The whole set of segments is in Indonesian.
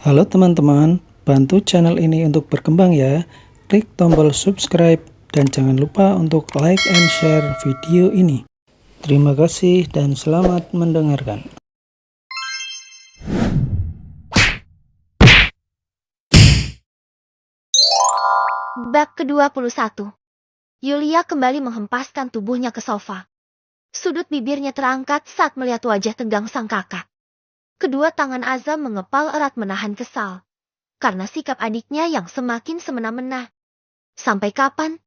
Halo teman-teman, bantu channel ini untuk berkembang ya. Klik tombol subscribe dan jangan lupa untuk like and share video ini. Terima kasih dan selamat mendengarkan. Bab ke-21. Yulia kembali menghempaskan tubuhnya ke sofa. Sudut bibirnya terangkat saat melihat wajah tegang sang kakak. Kedua tangan Azam mengepal erat menahan kesal. Karena sikap adiknya yang semakin semena-mena. Sampai kapan?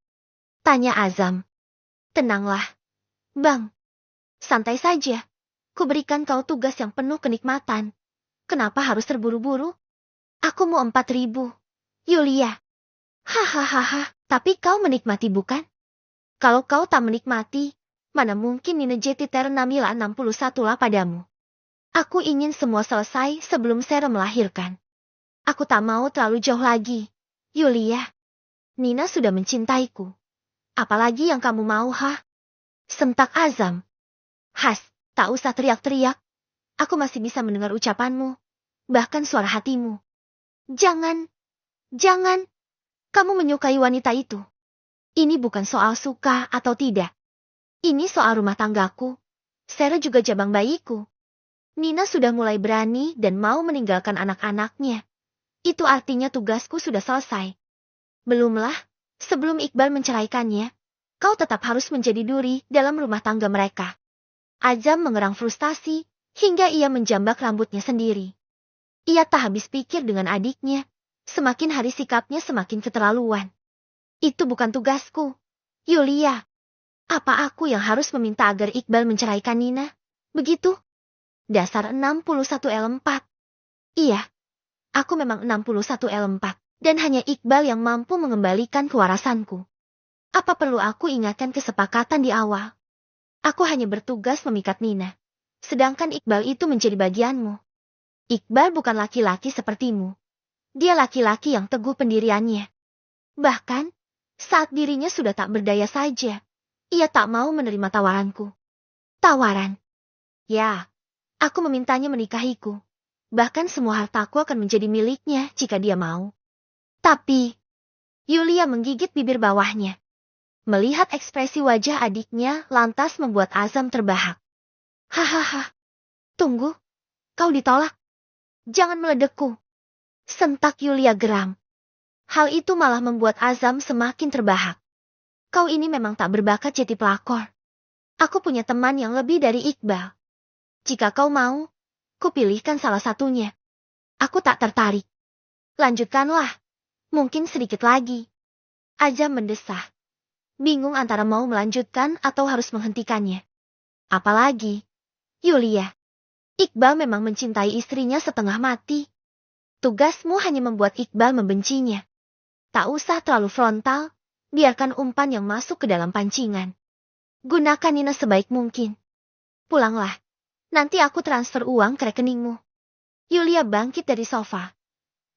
Tanya Azam. Tenanglah, Bang. Santai saja. Kuberikan kau tugas yang penuh kenikmatan. Kenapa harus terburu-buru? Aku mau 4.000. Yulia. Hahaha, tapi kau menikmati bukan? Kalau kau tak menikmati, mana mungkin Nina Jetiter Namila 61 lah padamu. Aku ingin semua selesai sebelum Sera melahirkan. Aku tak mau terlalu jauh lagi. Yulia, Nina sudah mencintaiku. Apalagi yang kamu mau, Sentak Azam. Tak usah teriak-teriak. Aku masih bisa mendengar ucapanmu. Bahkan suara hatimu. Jangan. Kamu menyukai wanita itu. Ini bukan soal suka atau tidak. Ini soal rumah tanggaku. Sera juga jabang bayiku. Nina sudah mulai berani dan mau meninggalkan anak-anaknya. Itu artinya tugasku sudah selesai. Belumlah, sebelum Iqbal menceraikannya, kau tetap harus menjadi duri dalam rumah tangga mereka. Azam mengerang frustasi, hingga ia menjambak rambutnya sendiri. Ia tak habis pikir dengan adiknya. Semakin hari sikapnya semakin keterlaluan. Itu bukan tugasku. Yulia. Apa aku yang harus meminta agar Iqbal menceraikan Nina? Begitu? Dasar 61L4. Iya. Aku memang 61L4. Dan hanya Iqbal yang mampu mengembalikan kewarasanku. Apa perlu aku ingatkan kesepakatan di awal? Aku hanya bertugas memikat Nina. Sedangkan Iqbal itu menjadi bagianmu. Iqbal bukan laki-laki sepertimu. Dia laki-laki yang teguh pendiriannya. Bahkan, saat dirinya sudah tak berdaya saja, ia tak mau menerima tawaranku. Tawaran? Ya, aku memintanya menikahiku. Bahkan semua hartaku akan menjadi miliknya jika dia mau. Tapi, Yulia menggigit bibir bawahnya. Melihat ekspresi wajah adiknya lantas membuat Azam terbahak. Hahaha, tunggu, kau ditolak. Jangan meledekku. Sentak Yulia geram. Hal itu malah membuat Azam semakin terbahak. Kau ini memang tak berbakat jadi pelakor. Aku punya teman yang lebih dari Iqbal. Jika kau mau, kupilihkan salah satunya. Aku tak tertarik. Lanjutkanlah. Mungkin sedikit lagi. Azam mendesah. Bingung antara mau melanjutkan atau harus menghentikannya. Apalagi, Yulia. Iqbal memang mencintai istrinya setengah mati. Tugasmu hanya membuat Iqbal membencinya. Tak usah terlalu frontal, biarkan umpan yang masuk ke dalam pancingan. Gunakan Nina sebaik mungkin. Pulanglah, nanti aku transfer uang ke rekeningmu. Yulia bangkit dari sofa.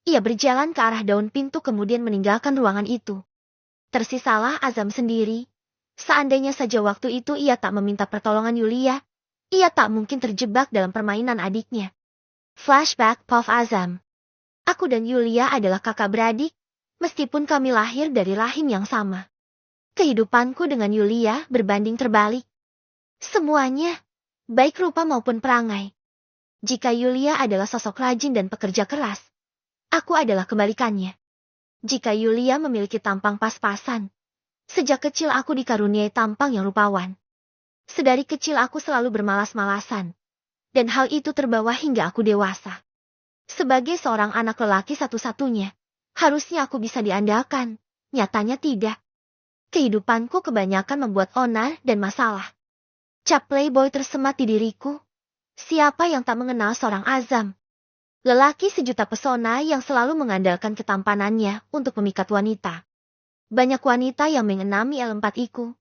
Ia berjalan ke arah daun pintu kemudian meninggalkan ruangan itu. Tersisalah Azam sendiri. Seandainya saja waktu itu ia tak meminta pertolongan Yulia, ia tak mungkin terjebak dalam permainan adiknya. Flashback Puff Azam. Aku dan Yulia adalah kakak beradik, meskipun kami lahir dari rahim yang sama. Kehidupanku dengan Yulia berbanding terbalik. Semuanya, baik rupa maupun perangai. Jika Yulia adalah sosok rajin dan pekerja keras, aku adalah kebalikannya. Jika Yulia memiliki tampang pas-pasan, sejak kecil aku dikaruniai tampang yang rupawan. Sedari kecil aku selalu bermalas-malasan, dan hal itu terbawa hingga aku dewasa. Sebagai seorang anak lelaki satu-satunya, harusnya aku bisa diandalkan, nyatanya tidak. Kehidupanku kebanyakan membuat onar dan masalah. Cap playboy tersemat di diriku. Siapa yang tak mengenal seorang Azam? Lelaki sejuta pesona yang selalu mengandalkan ketampanannya untuk memikat wanita. Banyak wanita yang mengenami L4-iku.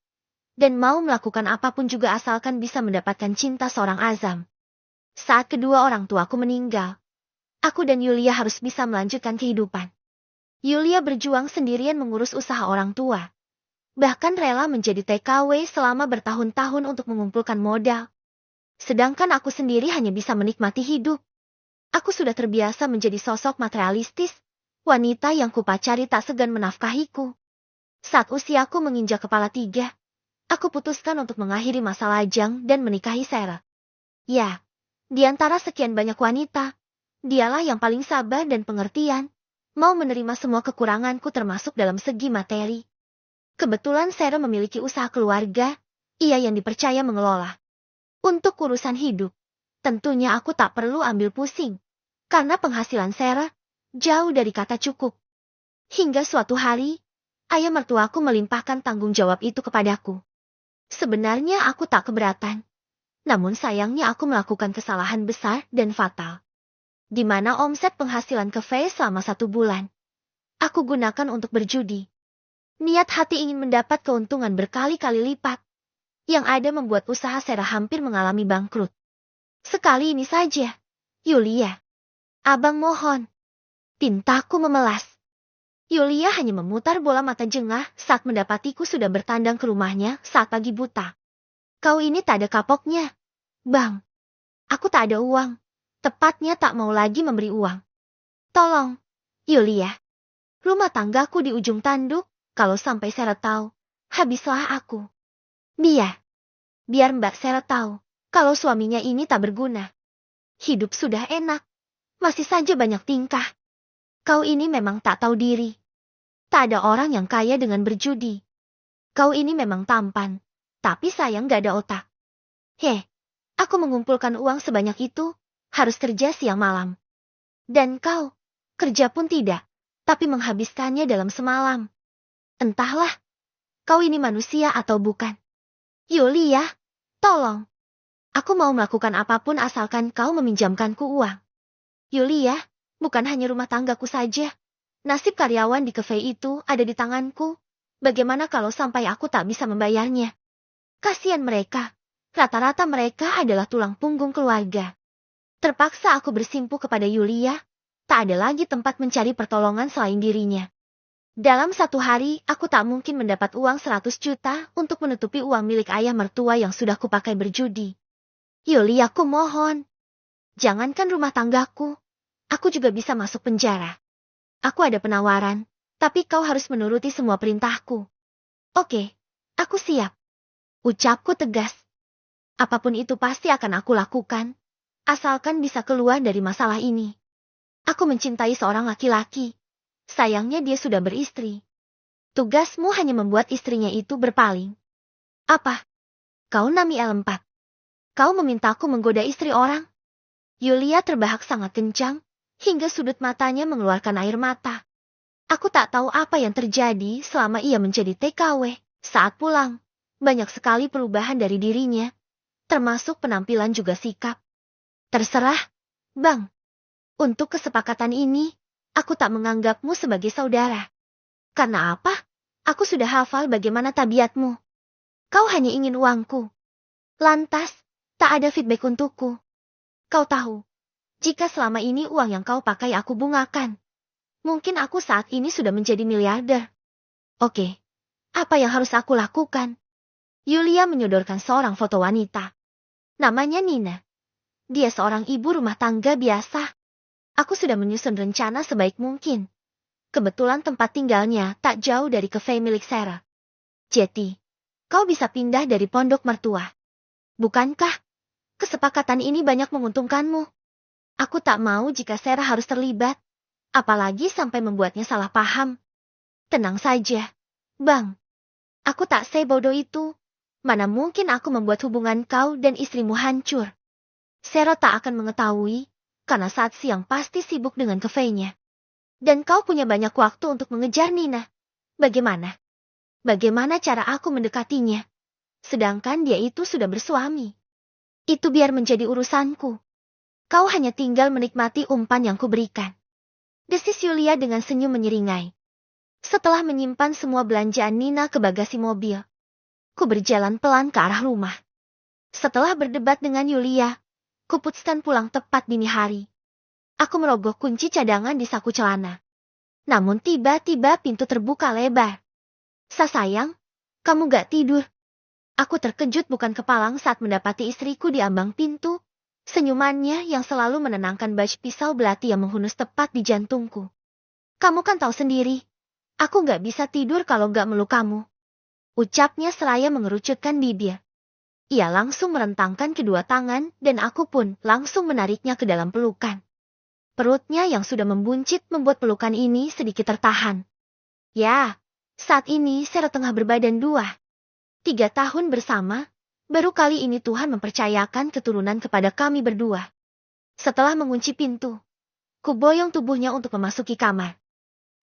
Dan mau melakukan apapun juga asalkan bisa mendapatkan cinta seorang Azam. Saat kedua orang tuaku meninggal, aku dan Yulia harus bisa melanjutkan kehidupan. Yulia berjuang sendirian mengurus usaha orang tua. Bahkan rela menjadi TKW selama bertahun-tahun untuk mengumpulkan modal. Sedangkan aku sendiri hanya bisa menikmati hidup. Aku sudah terbiasa menjadi sosok materialistis, wanita yang kupacari tak segan menafkahiku. Saat usiaku menginjak kepala 3, aku putuskan untuk mengakhiri masa lajang dan menikahi Sarah. Ya, di antara sekian banyak wanita, dialah yang paling sabar dan pengertian, mau menerima semua kekuranganku termasuk dalam segi materi. Kebetulan Sarah memiliki usaha keluarga, ia yang dipercaya mengelola. Untuk urusan hidup, tentunya aku tak perlu ambil pusing, karena penghasilan Sarah jauh dari kata cukup. Hingga suatu hari, ayah mertuaku melimpahkan tanggung jawab itu kepadaku. Sebenarnya aku tak keberatan. Namun sayangnya aku melakukan kesalahan besar dan fatal. Di mana omset penghasilan cafe selama 1 bulan, aku gunakan untuk berjudi. Niat hati ingin mendapat keuntungan berkali-kali lipat. Yang ada membuat usaha Sarah hampir mengalami bangkrut. Sekali ini saja, Yulia. Abang mohon. Pintaku memelas. Yulia hanya memutar bola mata jengah saat mendapatiku sudah bertandang ke rumahnya saat pagi buta. Kau ini tak ada kapoknya. Bang, aku tak ada uang. Tepatnya tak mau lagi memberi uang. Tolong, Yulia. Rumah tanggaku di ujung tanduk, kalau sampai Sarah tahu, habislah aku. Biar Mbak Sarah tahu, kalau suaminya ini tak berguna. Hidup sudah enak. Masih saja banyak tingkah. Kau ini memang tak tahu diri. Tak ada orang yang kaya dengan berjudi. Kau ini memang tampan, tapi sayang gak ada otak. Aku mengumpulkan uang sebanyak itu, harus kerja siang malam. Dan kau, kerja pun tidak, tapi menghabiskannya dalam semalam. Entahlah, kau ini manusia atau bukan. Yulia, tolong. Aku mau melakukan apapun asalkan kau meminjamkanku uang. Yulia, bukan hanya rumah tanggaku saja. Nasib karyawan di cafe itu ada di tanganku. Bagaimana kalau sampai aku tak bisa membayarnya? Kasihan mereka. Rata-rata mereka adalah tulang punggung keluarga. Terpaksa aku bersimpu kepada Yulia. Tak ada lagi tempat mencari pertolongan selain dirinya. Dalam 1 hari, aku tak mungkin mendapat uang 100 juta untuk menutupi uang milik ayah mertua yang sudah kupakai berjudi. Yulia, aku mohon. Jangankan rumah tanggaku. Aku juga bisa masuk penjara. Aku ada penawaran, tapi kau harus menuruti semua perintahku. Oke, aku siap. Ucapku tegas. Apapun itu pasti akan aku lakukan, asalkan bisa keluar dari masalah ini. Aku mencintai seorang laki-laki. Sayangnya dia sudah beristri. Tugasmu hanya membuat istrinya itu berpaling. Apa? Kau Nami L4. Kau memintaku menggoda istri orang? Yulia terbahak sangat kencang, hingga sudut matanya mengeluarkan air mata. Aku tak tahu apa yang terjadi selama ia menjadi TKW. Saat pulang, banyak sekali perubahan dari dirinya, termasuk penampilan juga sikap. Terserah, Bang. Untuk kesepakatan ini, aku tak menganggapmu sebagai saudara. Karena apa? Aku sudah hafal bagaimana tabiatmu. Kau hanya ingin uangku. Lantas, tak ada feedback untukku. Kau tahu, jika selama ini uang yang kau pakai aku bungakan, mungkin aku saat ini sudah menjadi miliarder. Oke, apa yang harus aku lakukan? Yulia menyodorkan seorang foto wanita. Namanya Nina. Dia seorang ibu rumah tangga biasa. Aku sudah menyusun rencana sebaik mungkin. Kebetulan tempat tinggalnya tak jauh dari cafe milik Sarah. Jadi, kau bisa pindah dari pondok mertua. Bukankah? Kesepakatan ini banyak menguntungkanmu. Aku tak mau jika Sarah harus terlibat, apalagi sampai membuatnya salah paham. Tenang saja, Bang. Aku tak sebodoh itu. Mana mungkin aku membuat hubungan kau dan istrimu hancur. Sarah tak akan mengetahui, karena saat siang pasti sibuk dengan kafenya. Dan kau punya banyak waktu untuk mengejar Nina. Bagaimana? Bagaimana cara aku mendekatinya? Sedangkan dia itu sudah bersuami. Itu biar menjadi urusanku. Kau hanya tinggal menikmati umpan yang kuberikan. Desis Yulia dengan senyum menyeringai. Setelah menyimpan semua belanjaan Nina ke bagasi mobil, ku berjalan pelan ke arah rumah. Setelah berdebat dengan Yulia, kuputuskan pulang tepat dini hari. Aku merogoh kunci cadangan di saku celana. Namun tiba-tiba pintu terbuka lebar. Sayang, kamu gak tidur? Aku terkejut bukan kepalang saat mendapati istriku di ambang pintu, Senyumannya yang selalu menenangkan baju pisau belati yang menghunus tepat di jantungku. Kamu kan tahu sendiri, aku gak bisa tidur kalau gak meluk kamu. Ucapnya seraya mengerucutkan bibir. Ia langsung merentangkan kedua tangan dan aku pun langsung menariknya ke dalam pelukan. Perutnya yang sudah membuncit membuat pelukan ini sedikit tertahan. Ya, saat ini Sarah tengah berbadan 3 tahun bersama, baru kali ini Tuhan mempercayakan keturunan kepada kami berdua. Setelah mengunci pintu, kuboyong tubuhnya untuk memasuki kamar.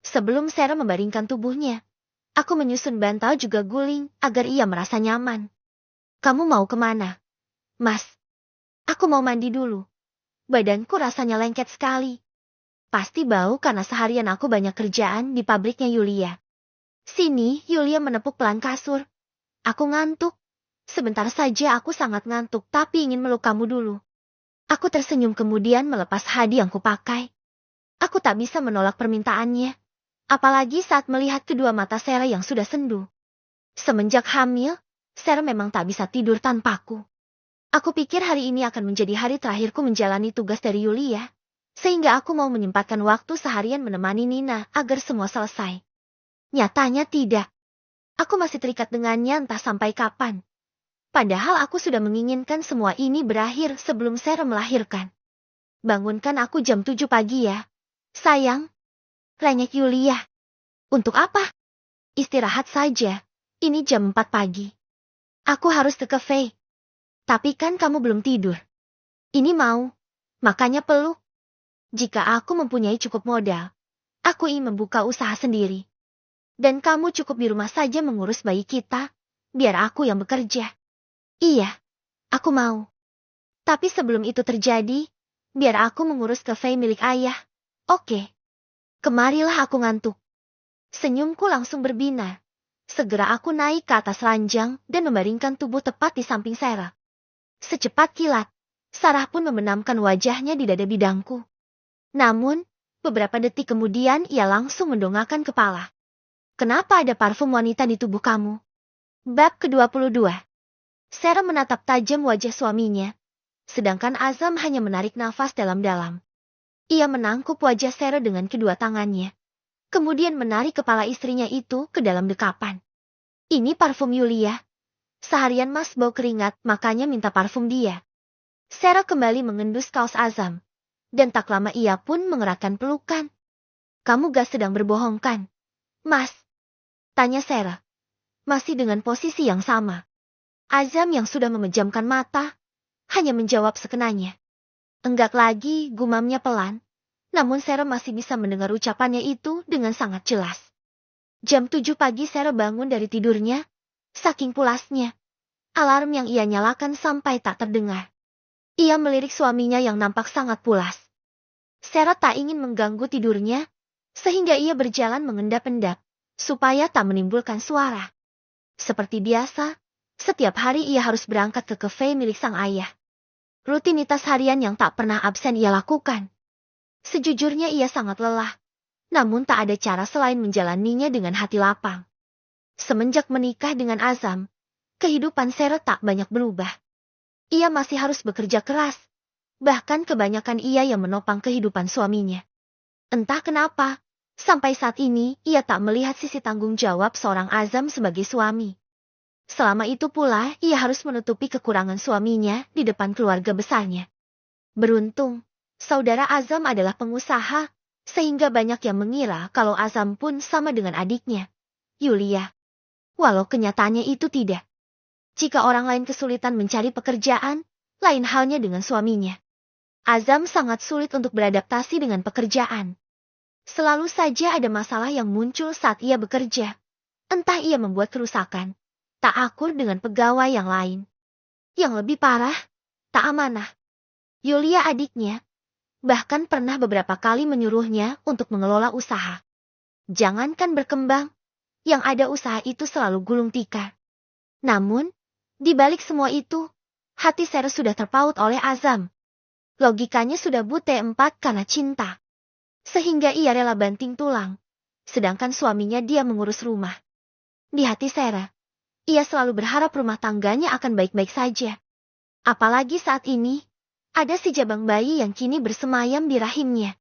Sebelum Sarah membaringkan tubuhnya, aku menyusun bantal juga guling agar ia merasa nyaman. Kamu mau kemana? Mas, aku mau mandi dulu. Badanku rasanya lengket sekali. Pasti bau karena seharian aku banyak kerjaan di pabriknya Yulia. Sini, Yulia menepuk pelan kasur. Aku ngantuk. Sebentar saja aku sangat ngantuk tapi ingin meluk kamu dulu. Aku tersenyum kemudian melepas hadi yang kupakai. Aku tak bisa menolak permintaannya. Apalagi saat melihat kedua mata Sarah yang sudah sendu. Semenjak hamil, Sarah memang tak bisa tidur tanpaku. Aku pikir hari ini akan menjadi hari terakhirku menjalani tugas dari Yulia. Sehingga aku mau menyempatkan waktu seharian menemani Nina agar semua selesai. Nyatanya tidak. Aku masih terikat dengannya entah sampai kapan. Padahal aku sudah menginginkan semua ini berakhir sebelum Sarah melahirkan. Bangunkan aku jam 7 pagi ya. Sayang. Renyek Yulia. Untuk apa? Istirahat saja. Ini jam 4 pagi. Aku harus ke kafe. Tapi kan kamu belum tidur. Ini mau. Makanya peluk. Jika aku mempunyai cukup modal, aku ingin membuka usaha sendiri. Dan kamu cukup di rumah saja mengurus bayi kita, biar aku yang bekerja. Iya, aku mau. Tapi sebelum itu terjadi, biar aku mengurus kafe milik ayah. Oke. Kemarilah aku ngantuk. Senyumku langsung berbinar. Segera aku naik ke atas ranjang dan membaringkan tubuh tepat di samping Sarah. Secepat kilat, Sarah pun membenamkan wajahnya di dada bidangku. Namun, beberapa detik kemudian ia langsung mendongakkan kepala. Kenapa ada parfum wanita di tubuh kamu? Bab ke-22. Sarah menatap tajam wajah suaminya, sedangkan Azam hanya menarik nafas dalam-dalam. Ia menangkup wajah Sarah dengan kedua tangannya, kemudian menarik kepala istrinya itu ke dalam dekapan. Ini parfum Yulia. Seharian Mas bau keringat, makanya minta parfum dia. Sarah kembali mengendus kaos Azam, dan tak lama ia pun mengeratkan pelukan. Kamu gak sedang berbohong kan, Mas? Tanya Sarah, masih dengan posisi yang sama. Azam yang sudah memejamkan mata, hanya menjawab sekenanya. Enggak lagi, gumamnya pelan. Namun Sarah masih bisa mendengar ucapannya itu dengan sangat jelas. Jam 7 pagi Sarah bangun dari tidurnya, saking pulasnya. Alarm yang ia nyalakan sampai tak terdengar. Ia melirik suaminya yang nampak sangat pulas. Sarah tak ingin mengganggu tidurnya, sehingga ia berjalan mengendap-endap, supaya tak menimbulkan suara. Seperti biasa, setiap hari ia harus berangkat ke kafe milik sang ayah. Rutinitas harian yang tak pernah absen ia lakukan. Sejujurnya ia sangat lelah, namun tak ada cara selain menjalaninya dengan hati lapang. Semenjak menikah dengan Azam, kehidupan Sarah tak banyak berubah. Ia masih harus bekerja keras, bahkan kebanyakan ia yang menopang kehidupan suaminya. Entah kenapa, sampai saat ini ia tak melihat sisi tanggung jawab seorang Azam sebagai suami. Selama itu pula ia harus menutupi kekurangan suaminya di depan keluarga besarnya. Beruntung, saudara Azam adalah pengusaha, sehingga banyak yang mengira kalau Azam pun sama dengan adiknya, Yulia. Walau kenyataannya itu tidak. Jika orang lain kesulitan mencari pekerjaan, lain halnya dengan suaminya. Azam sangat sulit untuk beradaptasi dengan pekerjaan. Selalu saja ada masalah yang muncul saat ia bekerja. Entah ia membuat kerusakan, tak akur dengan pegawai yang lain. Yang lebih parah, tak amanah. Yulia adiknya, bahkan pernah beberapa kali menyuruhnya untuk mengelola usaha. Jangankan berkembang, yang ada usaha itu selalu gulung tikar. Namun, di balik semua itu, hati Sarah sudah terpaut oleh Azam. Logikanya sudah buta empat karena cinta. Sehingga ia rela banting tulang, sedangkan suaminya dia mengurus rumah. Di hati Sarah, ia selalu berharap rumah tangganya akan baik-baik saja. Apalagi saat ini, Ada si jabang bayi yang kini bersemayam di rahimnya.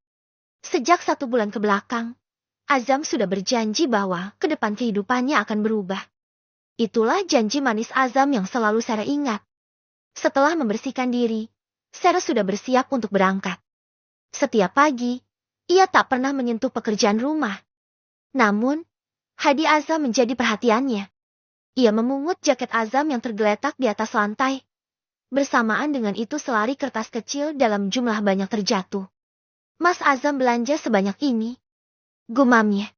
Sejak 1 bulan ke belakang, Azam sudah berjanji bahwa ke depan kehidupannya akan berubah. Itulah janji manis Azam yang selalu Sarah ingat. Setelah membersihkan diri, Sarah sudah bersiap untuk berangkat. Setiap pagi, ia tak pernah menyentuh pekerjaan rumah. Namun, Hadi Azam menjadi perhatiannya. Ia memungut jaket Azam yang tergeletak di atas lantai. Bersamaan dengan itu selari kertas kecil dalam jumlah banyak terjatuh. Mas Azam belanja sebanyak ini, gumamnya.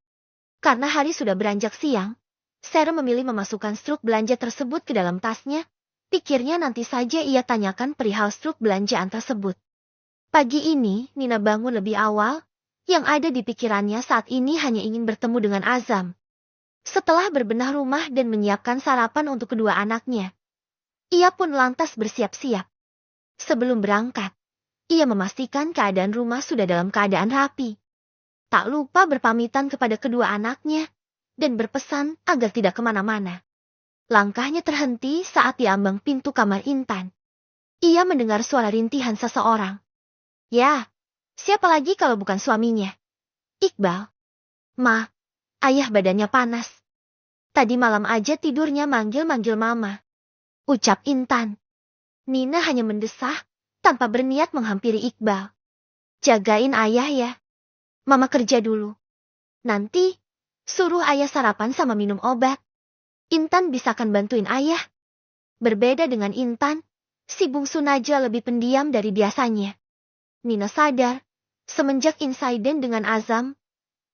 Karena hari sudah beranjak siang, Sarah memilih memasukkan struk belanja tersebut ke dalam tasnya. Pikirnya nanti saja ia tanyakan perihal struk belanjaan tersebut. Pagi ini, Nina bangun lebih awal. Yang ada di pikirannya saat ini hanya ingin bertemu dengan Azam. Setelah berbenah rumah dan menyiapkan sarapan untuk kedua anaknya, ia pun lantas bersiap-siap. Sebelum berangkat, ia memastikan keadaan rumah sudah dalam keadaan rapi. Tak lupa berpamitan kepada kedua anaknya, dan berpesan agar tidak kemana-mana. Langkahnya terhenti saat di ambang pintu kamar Intan. Ia mendengar suara rintihan seseorang. Ya, siapa lagi kalau bukan suaminya? Iqbal. Ma, ayah badannya panas. Tadi malam aja tidurnya manggil-manggil mama. Ucap Intan. Nina hanya mendesah, tanpa berniat menghampiri Iqbal. Jagain ayah ya. Mama kerja dulu. Nanti, suruh ayah sarapan sama minum obat. Intan bisakan bantuin ayah. Berbeda dengan Intan, si bungsu Najla lebih pendiam dari biasanya. Nina sadar, semenjak insiden dengan Azam,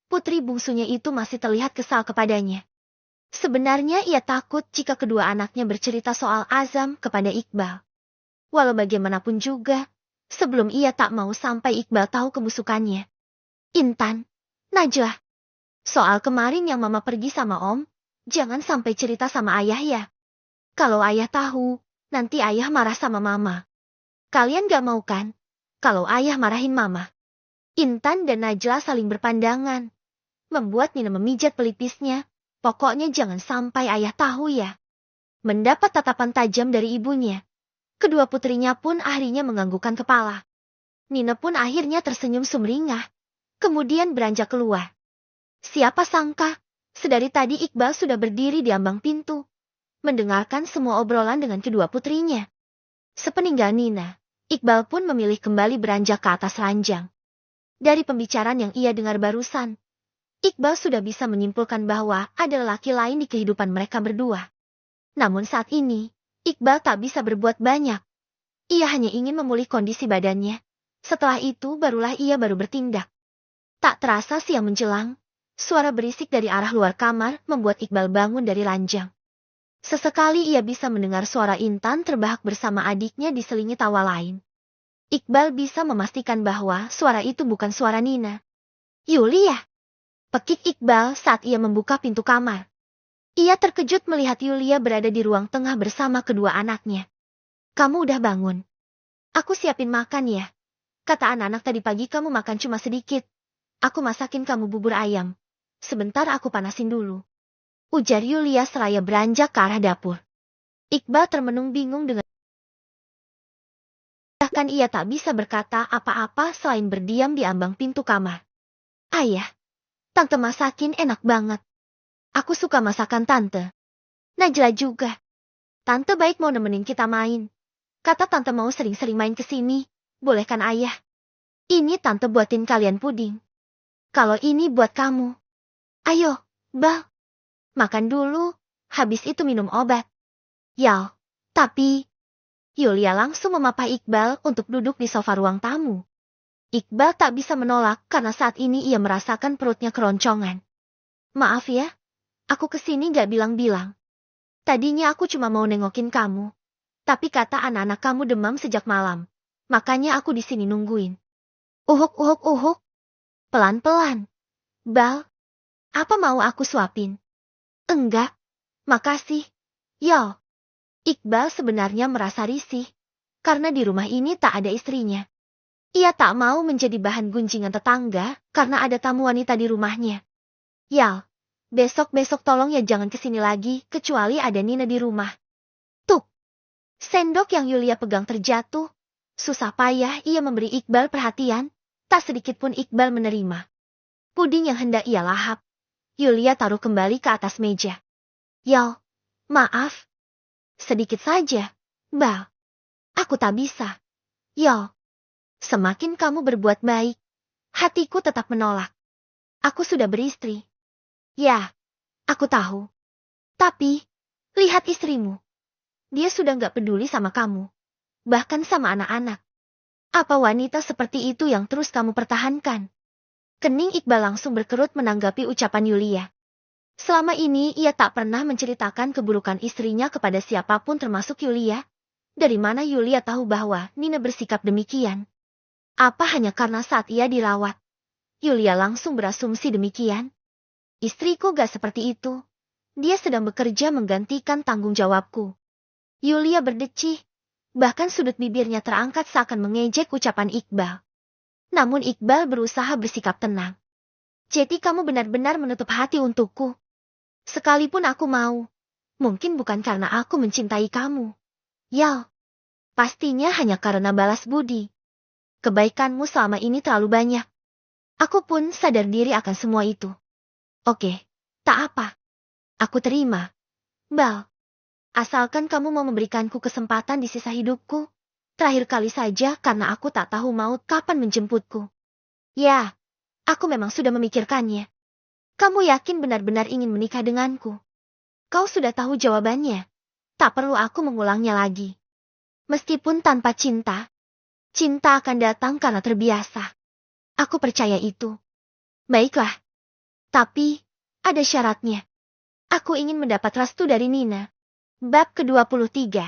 putri bungsunya itu masih terlihat kesal kepadanya. Sebenarnya ia takut jika kedua anaknya bercerita soal Azam kepada Iqbal. Walau bagaimanapun juga, sebelum ia tak mau sampai Iqbal tahu kebusukannya. Intan, Najlah, soal kemarin yang mama pergi sama om, jangan sampai cerita sama ayah ya. Kalau ayah tahu, nanti ayah marah sama mama. Kalian gak mau kan, kalau ayah marahin mama? Intan dan Najlah saling berpandangan, membuat Nina memijat pelipisnya. Pokoknya jangan sampai ayah tahu ya. Mendapat tatapan tajam dari ibunya, kedua putrinya pun akhirnya menganggukkan kepala. Nina pun akhirnya tersenyum sumringah, kemudian beranjak keluar. Siapa sangka, sedari tadi Iqbal sudah berdiri di ambang pintu, mendengarkan semua obrolan dengan kedua putrinya. Sepeninggal Nina, Iqbal pun memilih kembali beranjak ke atas ranjang. Dari pembicaraan yang ia dengar barusan, Iqbal sudah bisa menyimpulkan bahwa ada lelaki lain di kehidupan mereka berdua. Namun saat ini, Iqbal tak bisa berbuat banyak. Ia hanya ingin memulih kondisi badannya. Setelah itu barulah ia baru bertindak. Tak terasa siang menjelang, suara berisik dari arah luar kamar membuat Iqbal bangun dari ranjang. Sesekali ia bisa mendengar suara Intan terbahak bersama adiknya diselingi tawa lain. Iqbal bisa memastikan bahwa suara itu bukan suara Nina. Yulia! Pekik Iqbal saat ia membuka pintu kamar. Ia terkejut melihat Yulia berada di ruang tengah bersama kedua anaknya. Kamu udah bangun? Aku siapin makan ya. Kata anak-anak tadi pagi kamu makan cuma sedikit. Aku masakin kamu bubur ayam. Sebentar aku panasin dulu. Ujar Yulia seraya beranjak ke arah dapur. Iqbal termenung bingung dengan bahkan ia tak bisa berkata apa-apa selain berdiam di ambang pintu kamar. Ayah. Tante masakin enak banget. Aku suka masakan tante. Najla juga. Tante baik mau nemenin kita main. Kata tante mau sering-sering main ke sini. Boleh kan ayah? Ini tante buatin kalian puding. Kalau ini buat kamu. Ayo, Bal. Makan dulu, habis itu minum obat. Yal, tapi... Yulia langsung memapah Iqbal untuk duduk di sofa ruang tamu. Iqbal tak bisa menolak karena saat ini ia merasakan perutnya keroncongan. Maaf ya, aku kesini gak bilang-bilang. Tadinya aku cuma mau nengokin kamu. Tapi kata anak-anak kamu demam sejak malam. Makanya aku di sini nungguin. Uhuk. Pelan-pelan. Bal, apa mau aku suapin? Enggak, makasih. Yol. Iqbal sebenarnya merasa risih. Karena di rumah ini tak ada istrinya. Ia tak mau menjadi bahan gunjingan tetangga karena ada tamu wanita di rumahnya. Yal, besok-besok tolong ya jangan kesini lagi kecuali ada Nina di rumah. Tuh, sendok yang Yulia pegang terjatuh. Susah payah ia memberi Iqbal perhatian, tak sedikit pun Iqbal menerima. Puding yang hendak ia lahap, Yulia taruh kembali ke atas meja. Yal, maaf. Sedikit saja, Bal. Aku tak bisa. Yal, semakin kamu berbuat baik, hatiku tetap menolak. Aku sudah beristri. Ya, aku tahu. Tapi, lihat istrimu. Dia sudah gak peduli sama kamu. Bahkan sama anak-anak. Apa wanita seperti itu yang terus kamu pertahankan? Kening Iqbal langsung berkerut menanggapi ucapan Yulia. Selama ini ia tak pernah menceritakan keburukan istrinya kepada siapapun termasuk Yulia. Dari mana Yulia tahu bahwa Nina bersikap demikian? Apa hanya karena saat ia dirawat? Yulia langsung berasumsi demikian. Istriku gak seperti itu. Dia sedang bekerja menggantikan tanggung jawabku. Yulia berdecih. Bahkan sudut bibirnya terangkat seakan mengejek ucapan Iqbal. Namun Iqbal berusaha bersikap tenang. Jadi kamu benar-benar menutup hati untukku. Sekalipun aku mau. Mungkin bukan karena aku mencintai kamu. Yal. Pastinya hanya karena balas budi. Kebaikanmu selama ini terlalu banyak. Aku pun sadar diri akan semua itu. Oke, tak apa. Aku terima. Bal. Asalkan kamu mau memberikanku kesempatan di sisa hidupku. Terakhir kali saja karena aku tak tahu maut kapan menjemputku. Ya, aku memang sudah memikirkannya. Kamu yakin benar-benar ingin menikah denganku? Kau sudah tahu jawabannya. Tak perlu aku mengulangnya lagi. Meskipun tanpa cinta, cinta akan datang karena terbiasa. Aku percaya itu. Baiklah. Tapi, ada syaratnya. Aku ingin mendapat restu dari Nina. Bab ke-23.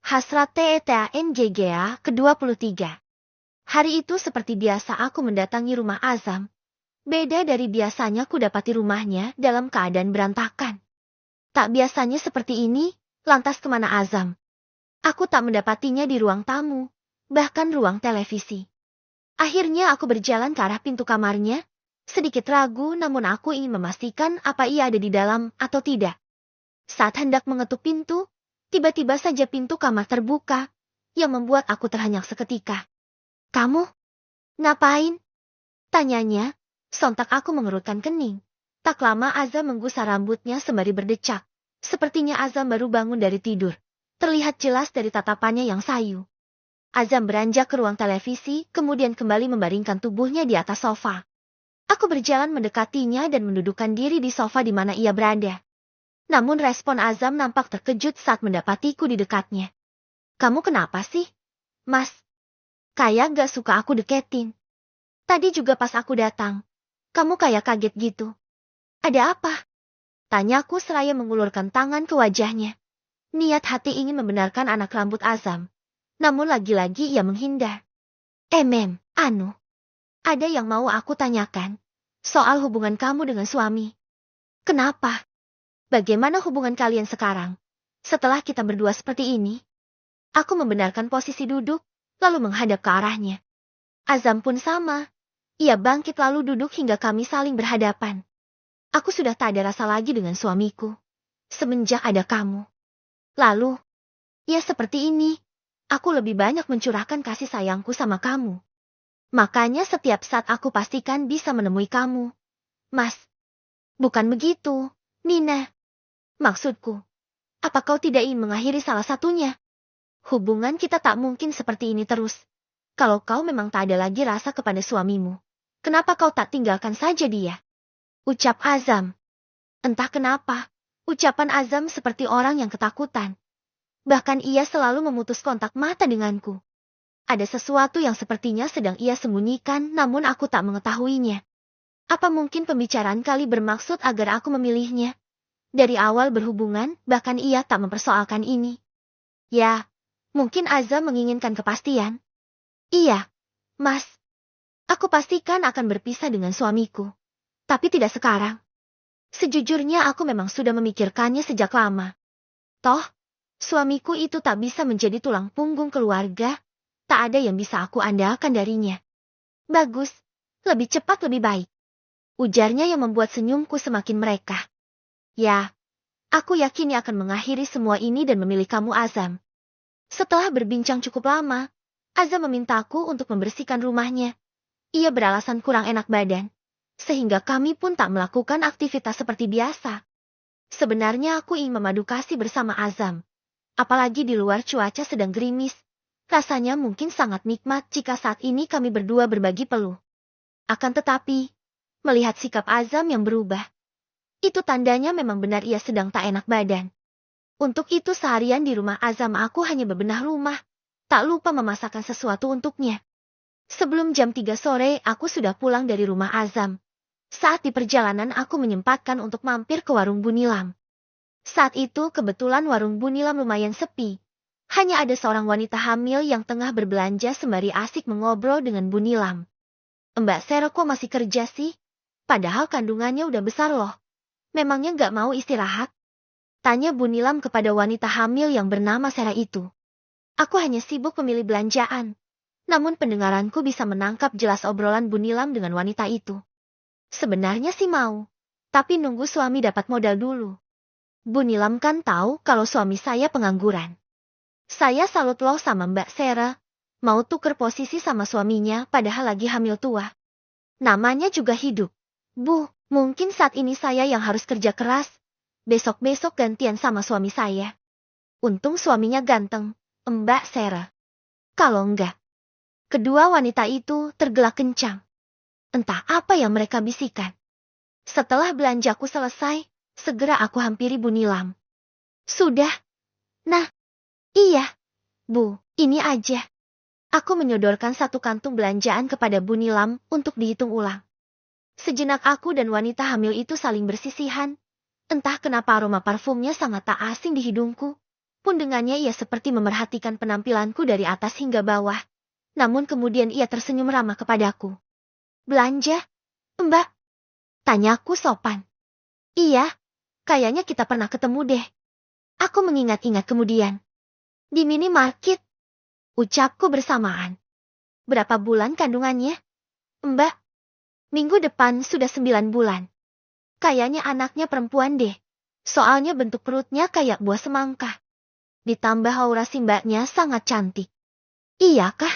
Hasrat TETANGGA ke-23. Hari itu seperti biasa aku mendatangi rumah Azam. Beda dari biasanya ku dapati rumahnya dalam keadaan berantakan. Tak biasanya seperti ini, lantas kemana Azam? Aku tak mendapatinya di ruang tamu, bahkan ruang televisi. Akhirnya aku berjalan ke arah pintu kamarnya, sedikit ragu namun aku ingin memastikan apa ia ada di dalam atau tidak. Saat hendak mengetuk pintu, tiba-tiba saja pintu kamar terbuka, yang membuat aku terhenyak seketika. Kamu? Ngapain? Tanyanya, sontak aku mengerutkan kening. Tak lama Azam menggusar rambutnya sembari berdecak. Sepertinya Azam baru bangun dari tidur. Terlihat jelas dari tatapannya yang sayu. Azam beranjak ke ruang televisi, kemudian kembali membaringkan tubuhnya di atas sofa. Aku berjalan mendekatinya dan mendudukkan diri di sofa di mana ia berada. Namun respon Azam nampak terkejut saat mendapatiku di dekatnya. Kamu kenapa sih? Mas, kayak gak suka aku deketin. Tadi juga pas aku datang, kamu kayak kaget gitu. Ada apa? Tanyaku seraya mengulurkan tangan ke wajahnya. Niat hati ingin membenarkan anak rambut Azam. Namun lagi-lagi ia menghindar. Ada yang mau aku tanyakan. Soal hubungan kamu dengan suami. Kenapa? Bagaimana hubungan kalian sekarang? Setelah kita berdua seperti ini. Aku membenarkan posisi duduk, lalu menghadap ke arahnya. Azam pun sama. Ia bangkit lalu duduk hingga kami saling berhadapan. Aku sudah tak ada rasa lagi dengan suamiku. Semenjak ada kamu. Lalu, ya seperti ini. Aku lebih banyak mencurahkan kasih sayangku sama kamu. Makanya setiap saat aku pastikan bisa menemui kamu. Mas, bukan begitu, Nina. Maksudku, apa kau tidak ingin mengakhiri salah satunya? Hubungan kita tak mungkin seperti ini terus. Kalau kau memang tak ada lagi rasa kepada suamimu, kenapa kau tak tinggalkan saja dia? Ucap Azam. Entah kenapa, ucapan Azam seperti orang yang ketakutan. Bahkan ia selalu memutus kontak mata denganku. Ada sesuatu yang sepertinya sedang ia sembunyikan namun aku tak mengetahuinya. Apa mungkin pembicaraan kali bermaksud agar aku memilihnya? Dari awal berhubungan, bahkan ia tak mempersoalkan ini. Ya, mungkin Azam menginginkan kepastian. Iya, Mas. Aku pastikan akan berpisah dengan suamiku. Tapi tidak sekarang. Sejujurnya aku memang sudah memikirkannya sejak lama. Toh, suamiku itu tak bisa menjadi tulang punggung keluarga. Tak ada yang bisa aku andalkan darinya. Bagus, lebih cepat lebih baik. Ujarnya yang membuat senyumku semakin mereka. Ya, aku yakin ia akan mengakhiri semua ini dan memilih kamu Azam. Setelah berbincang cukup lama, Azam memintaku untuk membersihkan rumahnya. Ia beralasan kurang enak badan, sehingga kami pun tak melakukan aktivitas seperti biasa. Sebenarnya aku ingin memadu kasih bersama Azam. Apalagi di luar cuaca sedang gerimis. Rasanya mungkin sangat nikmat jika saat ini kami berdua berbagi peluh. Akan tetapi, melihat sikap Azam yang berubah, itu tandanya memang benar ia sedang tak enak badan. Untuk itu seharian di rumah Azam aku hanya bebenah rumah, tak lupa memasakkan sesuatu untuknya. Sebelum jam 3 sore aku sudah pulang dari rumah Azam. Saat di perjalanan aku menyempatkan untuk mampir ke warung Bunilam. Saat itu kebetulan warung Bunilam lumayan sepi. Hanya ada seorang wanita hamil yang tengah berbelanja sembari asik mengobrol dengan Bunilam. Mbak Sera kok masih kerja sih? Padahal kandungannya udah besar loh. Memangnya nggak mau istirahat? Tanya Bunilam kepada wanita hamil yang bernama Sera itu. Aku hanya sibuk memilih belanjaan. Namun pendengaranku bisa menangkap jelas obrolan Bunilam dengan wanita itu. Sebenarnya sih mau. Tapi nunggu suami dapat modal dulu. Bunilam kan tahu kalau suami saya pengangguran. Saya salut loh sama Mbak Sera. Mau tuker posisi sama suaminya padahal lagi hamil tua. Namanya juga hidup. Bu, mungkin saat ini saya yang harus kerja keras. Besok-besok gantian sama suami saya. Untung suaminya ganteng, Mbak Sera. Kalau enggak. Kedua wanita itu tergelak kencang. Entah apa yang mereka bisikan. Setelah belanjaku selesai, segera aku hampiri Bunilam. Sudah. Nah, iya. Bu, ini aja. Aku menyodorkan satu kantung belanjaan kepada Bunilam untuk dihitung ulang. Sejenak aku dan wanita hamil itu saling bersisihan. Entah kenapa aroma parfumnya sangat tak asing di hidungku. Pun dengannya ia seperti memerhatikan penampilanku dari atas hingga bawah. Namun kemudian ia tersenyum ramah kepadaku. Belanja, Mbak? Tanyaku sopan. Iya, kayaknya kita pernah ketemu deh. Aku mengingat-ingat kemudian. Di minimarket. Ucapku bersamaan. Berapa bulan kandungannya? Mbak, minggu depan sudah 9 bulan. Kayaknya anaknya perempuan deh. Soalnya bentuk perutnya kayak buah semangka. Ditambah aura si mbaknya sangat cantik. Iyakah?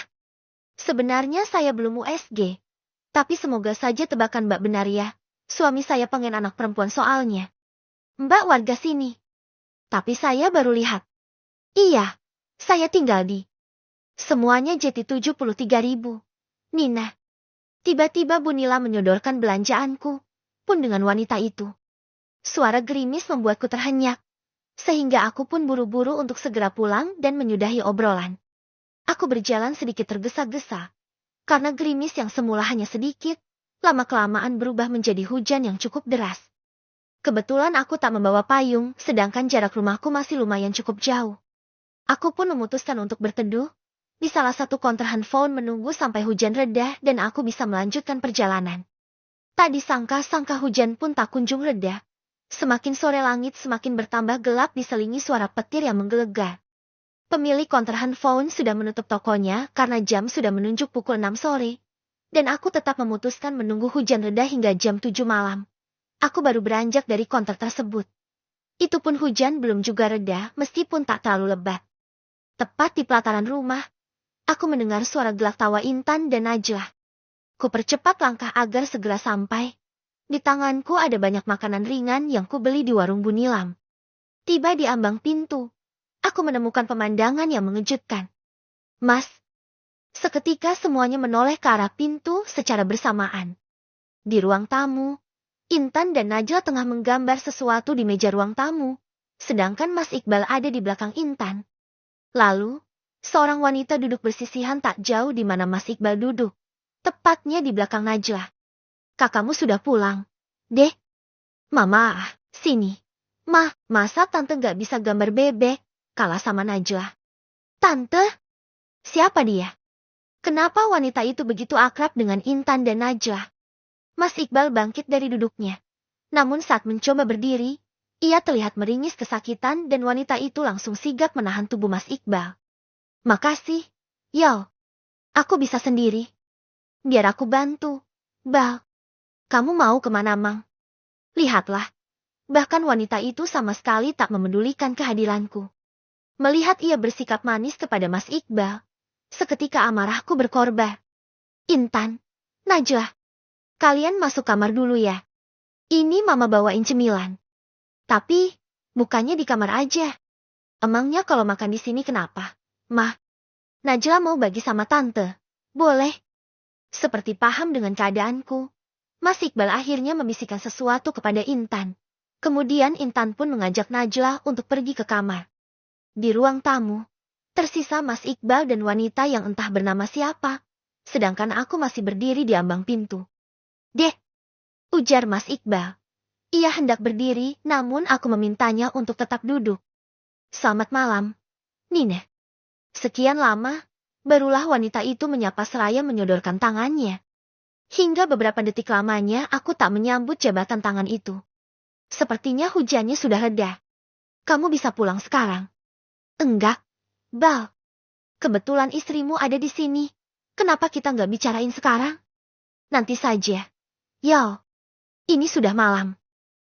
Sebenarnya saya belum USG. Tapi semoga saja tebakan Mbak benar ya. Suami saya pengen anak perempuan soalnya. Mbak warga sini. Tapi saya baru lihat. Iya, saya tinggal di. Semuanya jadi 73.000. Nina. Tiba-tiba Bunila menyodorkan belanjaanku. Pun dengan wanita itu. Suara gerimis membuatku terhenyak. Sehingga aku pun buru-buru untuk segera pulang dan menyudahi obrolan. Aku berjalan sedikit tergesa-gesa. Karena gerimis yang semula hanya sedikit, lama-kelamaan berubah menjadi hujan yang cukup deras. Kebetulan aku tak membawa payung, sedangkan jarak rumahku masih lumayan cukup jauh. Aku pun memutuskan untuk berteduh di salah satu counter handphone menunggu sampai hujan reda dan aku bisa melanjutkan perjalanan. Tak disangka-sangka hujan pun tak kunjung reda. Semakin sore langit semakin bertambah gelap diselingi suara petir yang menggelegar. Pemilik counter handphone sudah menutup tokonya karena jam sudah menunjuk pukul 6 sore. Dan aku tetap memutuskan menunggu hujan reda hingga jam 7 malam. Aku baru beranjak dari counter tersebut. Itu pun hujan belum juga reda meskipun tak terlalu lebat. Tepat di pelataran rumah, aku mendengar suara gelak tawa Intan dan Najlah. Ku percepat langkah agar segera sampai. Di tanganku ada banyak makanan ringan yang kubeli di warung Bunilam. Tiba di ambang pintu. Aku menemukan pemandangan yang mengejutkan. Mas. Seketika semuanya menoleh ke arah pintu secara bersamaan. Di ruang tamu, Intan dan Najla tengah menggambar sesuatu di meja ruang tamu. Sedangkan Mas Iqbal ada di belakang Intan. Lalu, seorang wanita duduk bersisihan tak jauh di mana Mas Iqbal duduk. Tepatnya di belakang Najla. Kakakmu sudah pulang. Deh. Mama, sini. Masa tante gak bisa gambar bebek? Kalah sama Najla. Tante? Siapa dia? Kenapa wanita itu begitu akrab dengan Intan dan Najla? Mas Iqbal bangkit dari duduknya. Namun saat mencoba berdiri, ia terlihat meringis kesakitan dan wanita itu langsung sigap menahan tubuh Mas Iqbal. Makasih, Yal. Aku bisa sendiri. Biar aku bantu. Bal. Kamu mau kemana, Mang? Lihatlah. Bahkan wanita itu sama sekali tak memedulikan kehadiranku. Melihat ia bersikap manis kepada Mas Iqbal, Seketika amarahku berkorban. Intan, Najwa, kalian masuk kamar dulu ya. Ini mama bawain cemilan. Tapi, bukannya di kamar aja. Emangnya kalau makan di sini kenapa? Mah, Najwa mau bagi sama tante. Boleh. Seperti paham dengan keadaanku, Mas Iqbal akhirnya membisikkan sesuatu kepada Intan. Kemudian Intan pun mengajak Najwa untuk pergi ke kamar. Di ruang tamu, tersisa Mas Iqbal dan wanita yang entah bernama siapa. Sedangkan aku masih berdiri di ambang pintu. Dek, ujar Mas Iqbal. Ia hendak berdiri, namun aku memintanya untuk tetap duduk. Selamat malam, Nina. Sekian lama, barulah wanita itu menyapa seraya menyodorkan tangannya. Hingga beberapa detik lamanya aku tak menyambut jabatan tangan itu. Sepertinya hujannya sudah reda. Kamu bisa pulang sekarang. Enggak, Bal. Kebetulan istrimu ada di sini. Kenapa kita nggak bicarain sekarang? Nanti saja. Yal, ini sudah malam.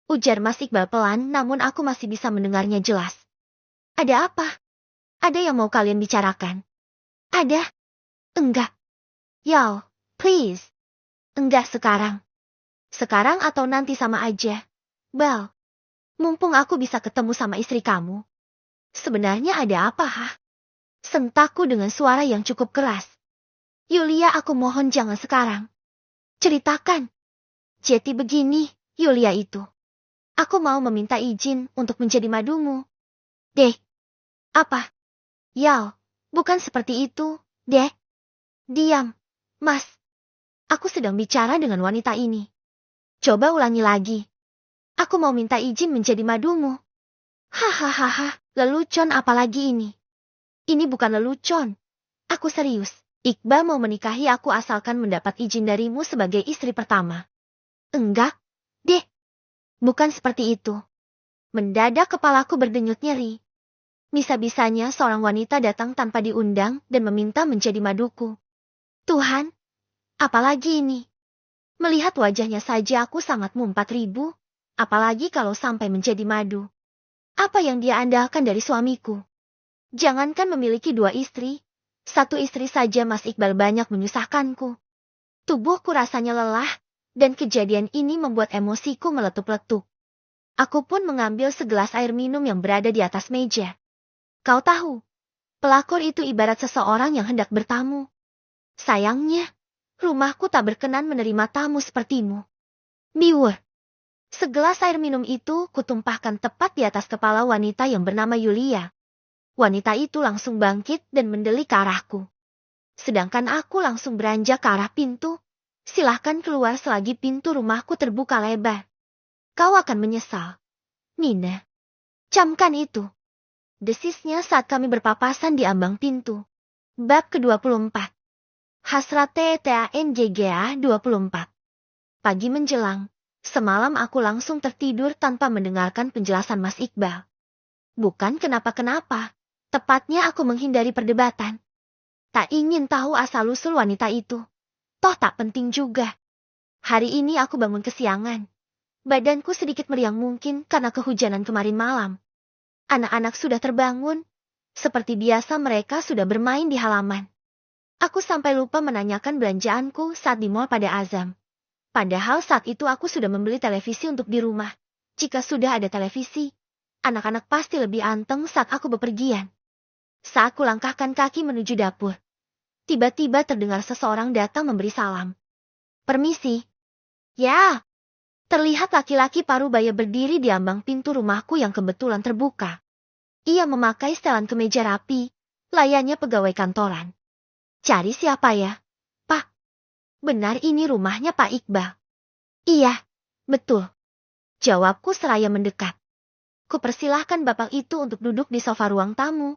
Ujar Mas Iqbal pelan, namun aku masih bisa mendengarnya jelas. Ada apa? Ada yang mau kalian bicarakan? Ada? Enggak. Yal, please. Enggak sekarang. Sekarang atau nanti sama aja. Bal, mumpung aku bisa ketemu sama istri kamu. Sebenarnya ada apa, ha? Sentakku dengan suara yang cukup keras. Yulia, aku mohon jangan sekarang. Ceritakan. Jadi begini, Yulia itu. Aku mau meminta izin untuk menjadi madumu. Dek. Apa? Yal, bukan seperti itu, Dek. Diam, Mas. Aku sedang bicara dengan wanita ini. Coba ulangi lagi. Aku mau minta izin menjadi madumu. Hahaha, lelucon apalagi ini? Ini bukan lelucon. Aku serius. Iqbal mau menikahi aku asalkan mendapat izin darimu sebagai istri pertama. Enggak, Dek. Bukan seperti itu. Mendadak kepalaku berdenyut nyeri. Bisa-bisanya seorang wanita datang tanpa diundang dan meminta menjadi maduku. Tuhan, apalagi ini? Melihat wajahnya saja aku sangat mumpat ribu, apalagi kalau sampai menjadi madu. Apa yang dia andalkan dari suamiku? Jangankan memiliki 2 istri, 1 istri saja Mas Iqbal banyak menyusahkanku. Tubuhku rasanya lelah, dan kejadian ini membuat emosiku meletup-letup. Aku pun mengambil segelas air minum yang berada di atas meja. Kau tahu, pelakor itu ibarat seseorang yang hendak bertamu. Sayangnya, rumahku tak berkenan menerima tamu sepertimu. Biur. Segelas air minum itu kutumpahkan tepat di atas kepala wanita yang bernama Yulia. Wanita itu langsung bangkit dan mendelik ke arahku. Sedangkan aku langsung beranjak ke arah pintu. Silahkan keluar selagi pintu rumahku terbuka lebar. Kau akan menyesal. Nina. Camkan itu. Desisnya saat kami berpapasan di ambang pintu. Bab ke-24. Hasrat TTANJGA 24. Pagi menjelang. Semalam aku langsung tertidur tanpa mendengarkan penjelasan Mas Iqbal. Bukan kenapa-kenapa. Tepatnya aku menghindari perdebatan. Tak ingin tahu asal-usul wanita itu. Toh tak penting juga. Hari ini aku bangun kesiangan. Badanku sedikit meriang mungkin karena kehujanan kemarin malam. Anak-anak sudah terbangun. Seperti biasa mereka sudah bermain di halaman. Aku sampai lupa menanyakan belanjaanku saat di mall pada Azam. Padahal saat itu aku sudah membeli televisi untuk di rumah. Jika sudah ada televisi, anak-anak pasti lebih anteng saat aku bepergian. Saat ku langkahkan kaki menuju dapur, tiba-tiba terdengar seseorang datang memberi salam. Permisi. Ya. Terlihat laki-laki parubaya berdiri di ambang pintu rumahku yang kebetulan terbuka. Ia memakai setelan kemeja rapi, layaknya pegawai kantoran. Cari siapa ya? Pak. Benar ini rumahnya Pak Iqbal. Iya, betul. Jawabku seraya mendekat. Kupersilahkan bapak itu untuk duduk di sofa ruang tamu.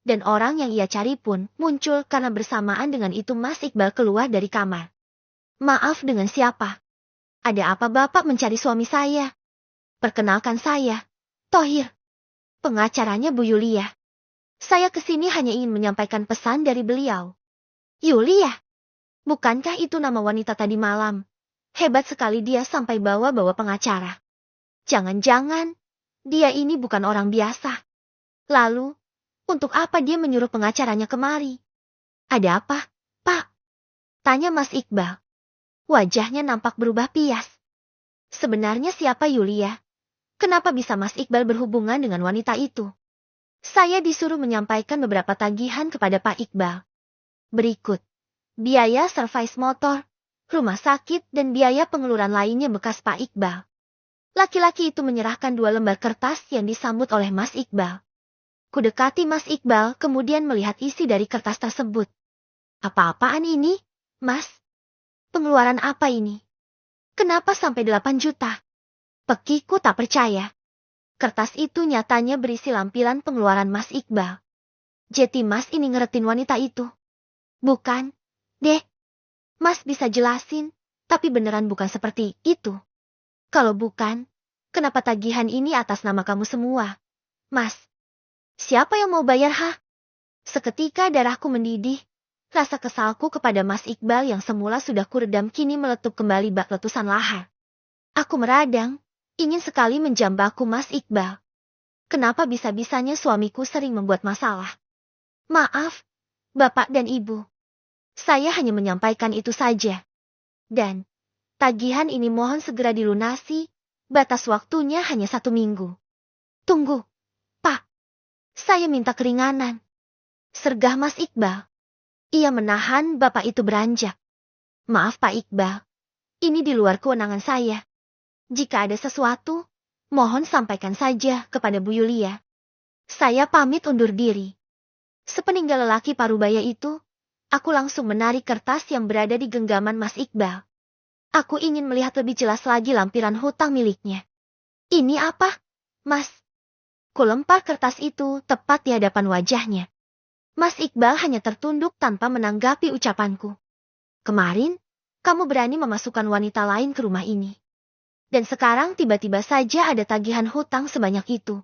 Dan orang yang ia cari pun muncul karena bersamaan dengan itu Mas Iqbal keluar dari kamar. Maaf, dengan siapa? Ada apa bapak mencari suami saya? Perkenalkan saya, Thohir. Pengacaranya Bu Yulia. Saya kesini hanya ingin menyampaikan pesan dari beliau. Yulia? Bukankah itu nama wanita tadi malam? Hebat sekali dia sampai bawa-bawa pengacara. Jangan-jangan, dia ini bukan orang biasa. Lalu, untuk apa dia menyuruh pengacaranya kemari? Ada apa, Pak? Tanya Mas Iqbal. Wajahnya nampak berubah pias. Sebenarnya siapa Yulia? Kenapa bisa Mas Iqbal berhubungan dengan wanita itu? Saya disuruh menyampaikan beberapa tagihan kepada Pak Iqbal. Berikut. Biaya servis motor, rumah sakit, dan biaya pengeluaran lainnya bekas Pak Iqbal. Laki-laki itu menyerahkan 2 lembar kertas yang disambut oleh Mas Iqbal. Kudekati Mas Iqbal kemudian melihat isi dari kertas tersebut. Apa-apaan ini, Mas? Pengeluaran apa ini? Kenapa sampai 8 juta? Pekiku tak percaya. Kertas itu nyatanya berisi lampiran pengeluaran Mas Iqbal. Jadi Mas ini ngeretin wanita itu? Bukan, Dek. Mas bisa jelasin, tapi beneran bukan seperti itu. Kalau bukan, kenapa tagihan ini atas nama kamu semua? Mas, siapa yang mau bayar, ha? Seketika darahku mendidih. Rasa kesalku kepada Mas Iqbal yang semula sudah kuredam kini meletup kembali bak letusan lahar. Aku meradang, ingin sekali menjambaku Mas Iqbal. Kenapa bisa-bisanya suamiku sering membuat masalah? Maaf, Bapak dan Ibu. Saya hanya menyampaikan itu saja. Dan, tagihan ini mohon segera dilunasi, batas waktunya hanya 1 minggu. Tunggu, Pak. Saya minta keringanan. Sergah Mas Iqbal. Ia menahan bapak itu beranjak. Maaf Pak Iqbal, ini di luar kewenangan saya. Jika ada sesuatu, mohon sampaikan saja kepada Bu Yulia. Saya pamit undur diri. Sepeninggal lelaki parubaya itu, aku langsung menarik kertas yang berada di genggaman Mas Iqbal. Aku ingin melihat lebih jelas lagi lampiran hutang miliknya. Ini apa, Mas? Kulempar kertas itu tepat di hadapan wajahnya. Mas Iqbal hanya tertunduk tanpa menanggapi ucapanku. Kemarin, kamu berani memasukkan wanita lain ke rumah ini. Dan sekarang tiba-tiba saja ada tagihan hutang sebanyak itu.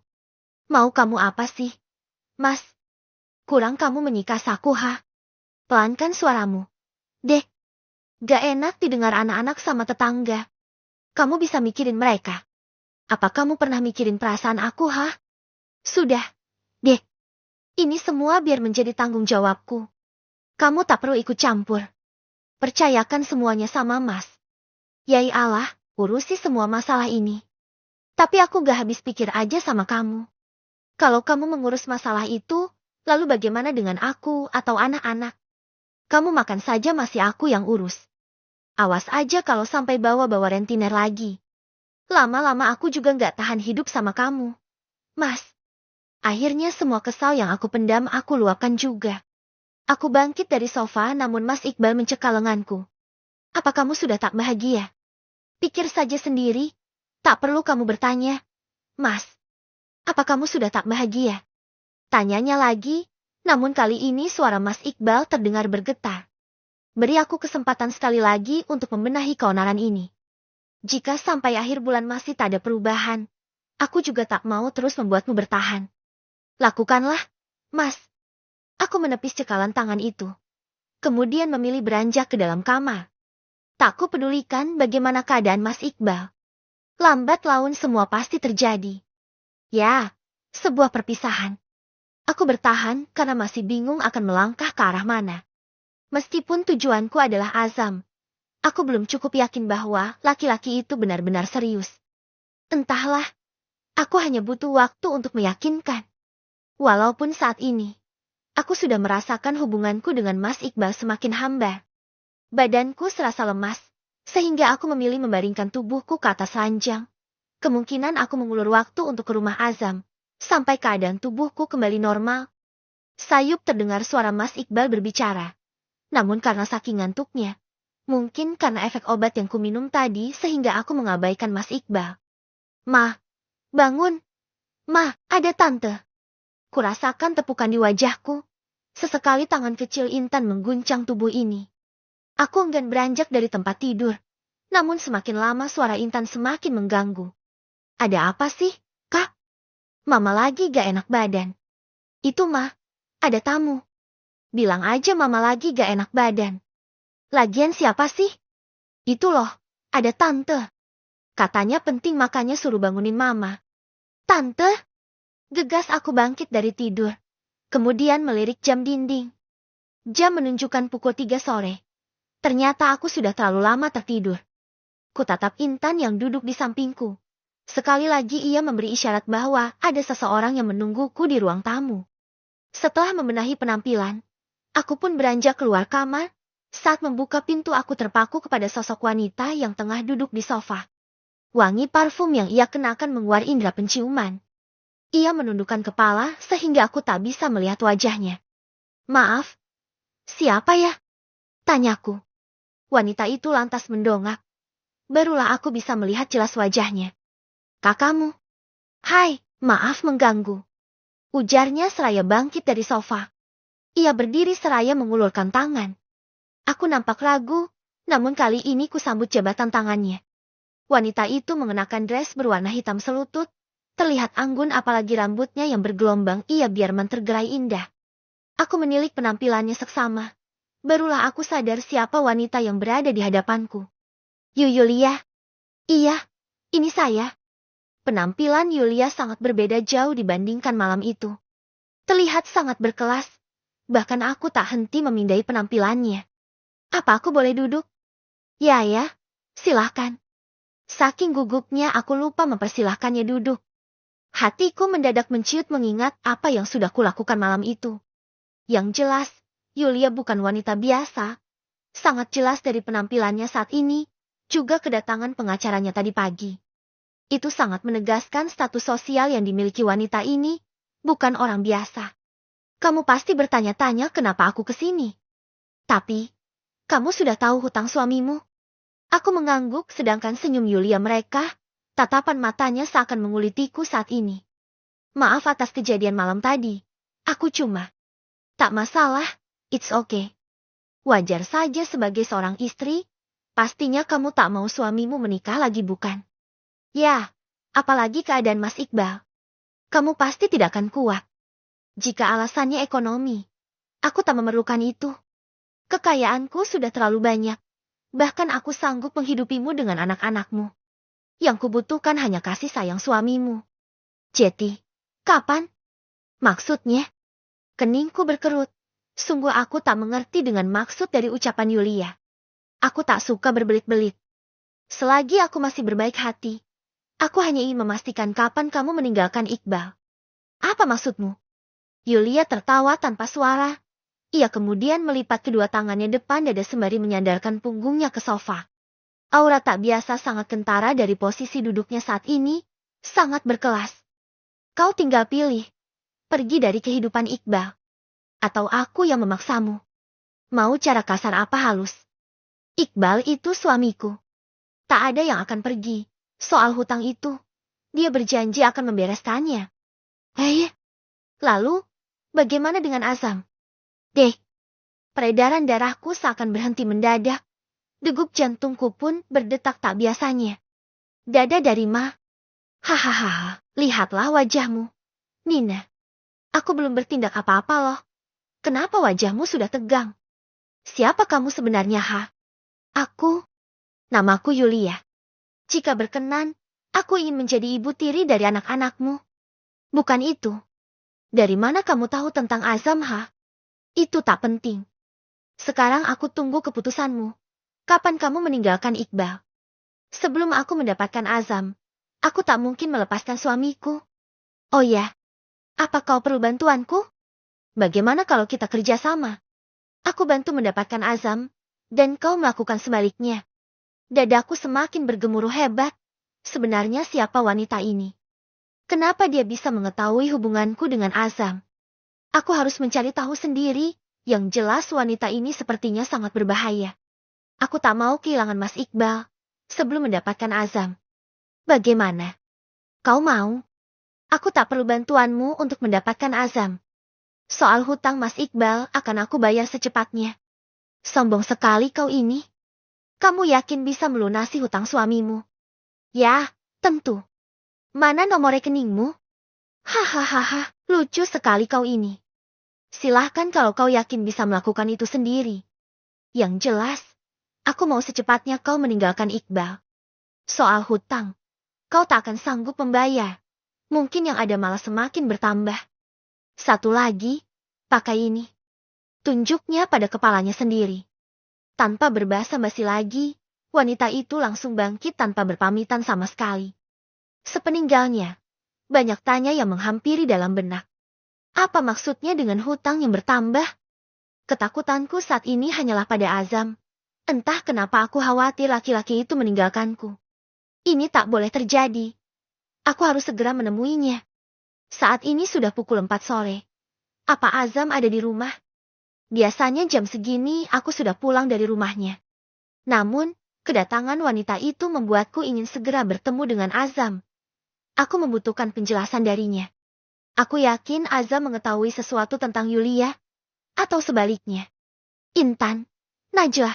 Mau kamu apa sih? Mas, kurang kamu menyikas aku, ha? Pelankan suaramu. Dek, gak enak didengar anak-anak sama tetangga. Kamu bisa mikirin mereka. Apa kamu pernah mikirin perasaan aku, ha? Sudah, Dek. Ini semua biar menjadi tanggung jawabku. Kamu tak perlu ikut campur. Percayakan semuanya sama Mas. Yai Allah, urusi semua masalah ini. Tapi aku gak habis pikir aja sama kamu. Kalau kamu mengurus masalah itu, lalu bagaimana dengan aku atau anak-anak? Kamu makan saja masih aku yang urus. Awas aja kalau sampai bawa-bawa rentiner lagi. Lama-lama aku juga gak tahan hidup sama kamu. Mas. Akhirnya semua kesal yang aku pendam aku luapkan juga. Aku bangkit dari sofa namun Mas Iqbal mencekal lenganku. Apa kamu sudah tak bahagia? Pikir saja sendiri. Tak perlu kamu bertanya. Mas, apa kamu sudah tak bahagia? Tanyanya lagi, namun kali ini suara Mas Iqbal terdengar bergetar. Beri aku kesempatan sekali lagi untuk membenahi keonaran ini. Jika sampai akhir bulan masih tak ada perubahan, aku juga tak mau terus membuatmu bertahan. Lakukanlah, Mas. Aku menepis cekalan tangan itu. Kemudian memilih beranjak ke dalam kamar. Tak kupedulikan bagaimana keadaan Mas Iqbal. Lambat laun semua pasti terjadi. Ya, sebuah perpisahan. Aku bertahan karena masih bingung akan melangkah ke arah mana. Meskipun tujuanku adalah azam, aku belum cukup yakin bahwa laki-laki itu benar-benar serius. Entahlah, aku hanya butuh waktu untuk meyakinkan. Walaupun saat ini, aku sudah merasakan hubunganku dengan Mas Iqbal semakin hambar. Badanku serasa lemas, sehingga aku memilih membaringkan tubuhku ke atas ranjang. Kemungkinan aku mengulur waktu untuk ke rumah Azam, sampai keadaan tubuhku kembali normal. Sayup terdengar suara Mas Iqbal berbicara. Namun karena saking ngantuknya, mungkin karena efek obat yang kuminum tadi sehingga aku mengabaikan Mas Iqbal. Ma, bangun. Ma, ada tante. Kurasakan tepukan di wajahku. Sesekali tangan kecil Intan mengguncang tubuh ini. Aku enggan beranjak dari tempat tidur. Namun semakin lama suara Intan semakin mengganggu. Ada apa sih, Kak? Mama lagi gak enak badan. Itu mah, ada tamu. Bilang aja mama lagi gak enak badan. Lagian siapa sih? Itu loh, ada tante. Katanya penting makanya suruh bangunin mama. Tante? Gegas aku bangkit dari tidur. Kemudian melirik jam dinding. Jam menunjukkan pukul 3 sore. Ternyata aku sudah terlalu lama tertidur. Kutatap Intan yang duduk di sampingku. Sekali lagi ia memberi isyarat bahwa ada seseorang yang menungguku di ruang tamu. Setelah membenahi penampilan, aku pun beranjak keluar kamar. Saat membuka pintu aku terpaku kepada sosok wanita yang tengah duduk di sofa. Wangi parfum yang ia kenakan menguar indera penciuman. Ia menundukkan kepala sehingga aku tak bisa melihat wajahnya. Maaf, siapa ya? Tanyaku. Wanita itu lantas mendongak. Barulah aku bisa melihat jelas wajahnya. Kakakmu. Hai, maaf mengganggu. Ujarnya seraya bangkit dari sofa. Ia berdiri seraya mengulurkan tangan. Aku nampak ragu, namun kali ini kusambut jabatan tangannya. Wanita itu mengenakan dress berwarna hitam selutut. Terlihat anggun apalagi rambutnya yang bergelombang ia biarman tergerai indah. Aku menilik penampilannya seksama. Barulah aku sadar siapa wanita yang berada di hadapanku. Yulia. Iya, ini saya. Penampilan Yulia sangat berbeda jauh dibandingkan malam itu. Terlihat sangat berkelas. Bahkan aku tak henti memindai penampilannya. Apa aku boleh duduk? Ya, silahkan. Saking gugupnya aku lupa mempersilahkannya duduk. Hatiku mendadak menciut mengingat apa yang sudah kulakukan malam itu. Yang jelas, Yulia bukan wanita biasa. Sangat jelas dari penampilannya saat ini, juga kedatangan pengacaranya tadi pagi. Itu sangat menegaskan status sosial yang dimiliki wanita ini, bukan orang biasa. Kamu pasti bertanya-tanya kenapa aku kesini. Tapi, kamu sudah tahu hutang suamimu? Aku mengangguk sedangkan senyum Yulia mereka, tatapan matanya seakan mengulitiku saat ini. Maaf atas kejadian malam tadi. Aku cuma. Tak masalah, it's okay. Wajar saja sebagai seorang istri, pastinya kamu tak mau suamimu menikah lagi bukan? Ya, apalagi keadaan Mas Iqbal. Kamu pasti tidak akan kuat. Jika alasannya ekonomi, aku tak memerlukan itu. Kekayaanku sudah terlalu banyak. Bahkan aku sanggup menghidupimu dengan anak-anakmu. Yang kubutuhkan hanya kasih sayang suamimu. Jeti, kapan? Maksudnya? Keningku berkerut. Sungguh aku tak mengerti dengan maksud dari ucapan Yulia. Aku tak suka berbelit-belit. Selagi aku masih berbaik hati, aku hanya ingin memastikan kapan kamu meninggalkan Iqbal. Apa maksudmu? Yulia tertawa tanpa suara. Ia kemudian melipat kedua tangannya depan dada sembari menyandarkan punggungnya ke sofa. Aura tak biasa sangat kentara dari posisi duduknya saat ini, sangat berkelas. Kau tinggal pilih, pergi dari kehidupan Iqbal. Atau aku yang memaksamu. Mau cara kasar apa halus? Iqbal itu suamiku. Tak ada yang akan pergi. Soal hutang itu, dia berjanji akan membereskannya. Lalu, bagaimana dengan Azam? Peredaran darahku seakan berhenti mendadak. Degup jantungku pun berdetak tak biasanya. Dada dari Ma. Hahaha, lihatlah wajahmu. Nina, aku belum bertindak apa-apa loh. Kenapa wajahmu sudah tegang? Siapa kamu sebenarnya, Aku. Namaku Yulia. Jika berkenan, aku ingin menjadi ibu tiri dari anak-anakmu. Bukan itu. Dari mana kamu tahu tentang Azam, Itu tak penting. Sekarang aku tunggu keputusanmu. Kapan kamu meninggalkan Iqbal? Sebelum aku mendapatkan Azam, aku tak mungkin melepaskan suamiku. Oh ya, apa kau perlu bantuanku? Bagaimana kalau kita kerja sama? Aku bantu mendapatkan Azam, dan kau melakukan sebaliknya. Dadaku semakin bergemuruh hebat. Sebenarnya siapa wanita ini? Kenapa dia bisa mengetahui hubunganku dengan Azam? Aku harus mencari tahu sendiri. Yang jelas wanita ini sepertinya sangat berbahaya. Aku tak mau kehilangan Mas Iqbal sebelum mendapatkan Azam. Bagaimana? Kau mau? Aku tak perlu bantuanmu untuk mendapatkan Azam. Soal hutang Mas Iqbal akan aku bayar secepatnya. Sombong sekali kau ini. Kamu yakin bisa melunasi hutang suamimu? Ya, tentu. Mana nomor rekeningmu? Hahaha, lucu sekali kau ini. Silahkan kalau kau yakin bisa melakukan itu sendiri. Yang jelas, aku mau secepatnya kau meninggalkan Iqbal. Soal hutang, kau tak akan sanggup membayar. Mungkin yang ada malah semakin bertambah. Satu lagi, pakai ini. Tunjuknya pada kepalanya sendiri. Tanpa berbasa-basi lagi, wanita itu langsung bangkit tanpa berpamitan sama sekali. Sepeninggalnya, banyak tanya yang menghampiri dalam benak. Apa maksudnya dengan hutang yang bertambah? Ketakutanku saat ini hanyalah pada Azam. Entah kenapa aku khawatir laki-laki itu meninggalkanku. Ini tak boleh terjadi. Aku harus segera menemuinya. Saat ini sudah pukul 4 sore. Apa Azam ada di rumah? Biasanya jam segini aku sudah pulang dari rumahnya. Namun, kedatangan wanita itu membuatku ingin segera bertemu dengan Azam. Aku membutuhkan penjelasan darinya. Aku yakin Azam mengetahui sesuatu tentang Yulia, atau sebaliknya. Intan, Najwa,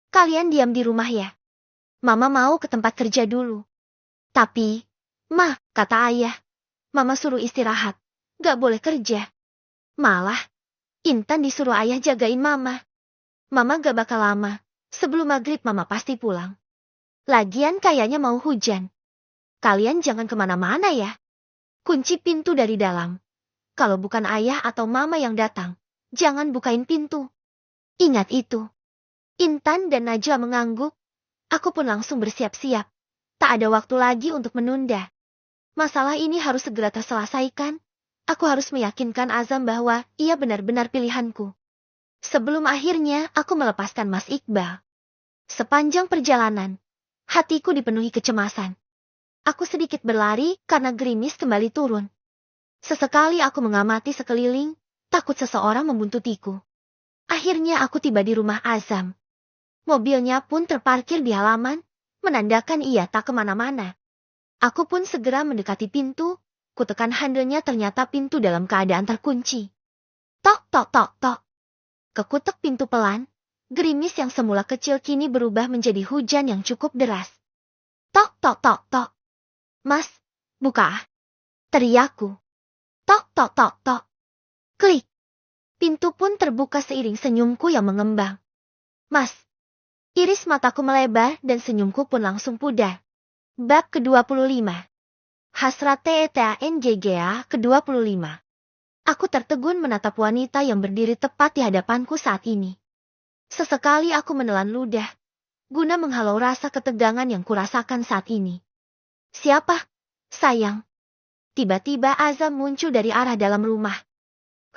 kalian diam di rumah ya. Mama mau ke tempat kerja dulu. Tapi, Ma, kata ayah, Mama suruh istirahat, gak boleh kerja. Malah, Intan disuruh ayah jagain Mama. Mama gak bakal lama, sebelum maghrib Mama pasti pulang. Lagian kayaknya mau hujan. Kalian jangan kemana-mana ya. Kunci pintu dari dalam. Kalau bukan ayah atau Mama yang datang, jangan bukain pintu. Ingat itu. Intan dan Najwa mengangguk. Aku pun langsung bersiap-siap. Tak ada waktu lagi untuk menunda. Masalah ini harus segera terselesaikan. Aku harus meyakinkan Azam bahwa ia benar-benar pilihanku. Sebelum akhirnya aku melepaskan Mas Iqbal. Sepanjang perjalanan, hatiku dipenuhi kecemasan. Aku sedikit berlari karena gerimis kembali turun. Sesekali aku mengamati sekeliling, takut seseorang membuntutiku. Akhirnya aku tiba di rumah Azam. Mobilnya pun terparkir di halaman, menandakan ia tak kemana-mana. Aku pun segera mendekati pintu, kutekan handlenya ternyata pintu dalam keadaan terkunci. Tok tok tok tok. Kekutek pintu pelan, gerimis yang semula kecil kini berubah menjadi hujan yang cukup deras. Tok tok tok tok. Mas, buka. Teriakku. Tok tok tok tok. Klik. Pintu pun terbuka seiring senyumku yang mengembang. Mas. Iris mataku melebar dan senyumku pun langsung pudar. Bab ke-25. Hasrat TETANGGA ke-25. Aku tertegun menatap wanita yang berdiri tepat di hadapanku saat ini. Sesekali aku menelan ludah, guna menghalau rasa ketegangan yang kurasakan saat ini. Siapa? Sayang. Tiba-tiba Azam muncul dari arah dalam rumah.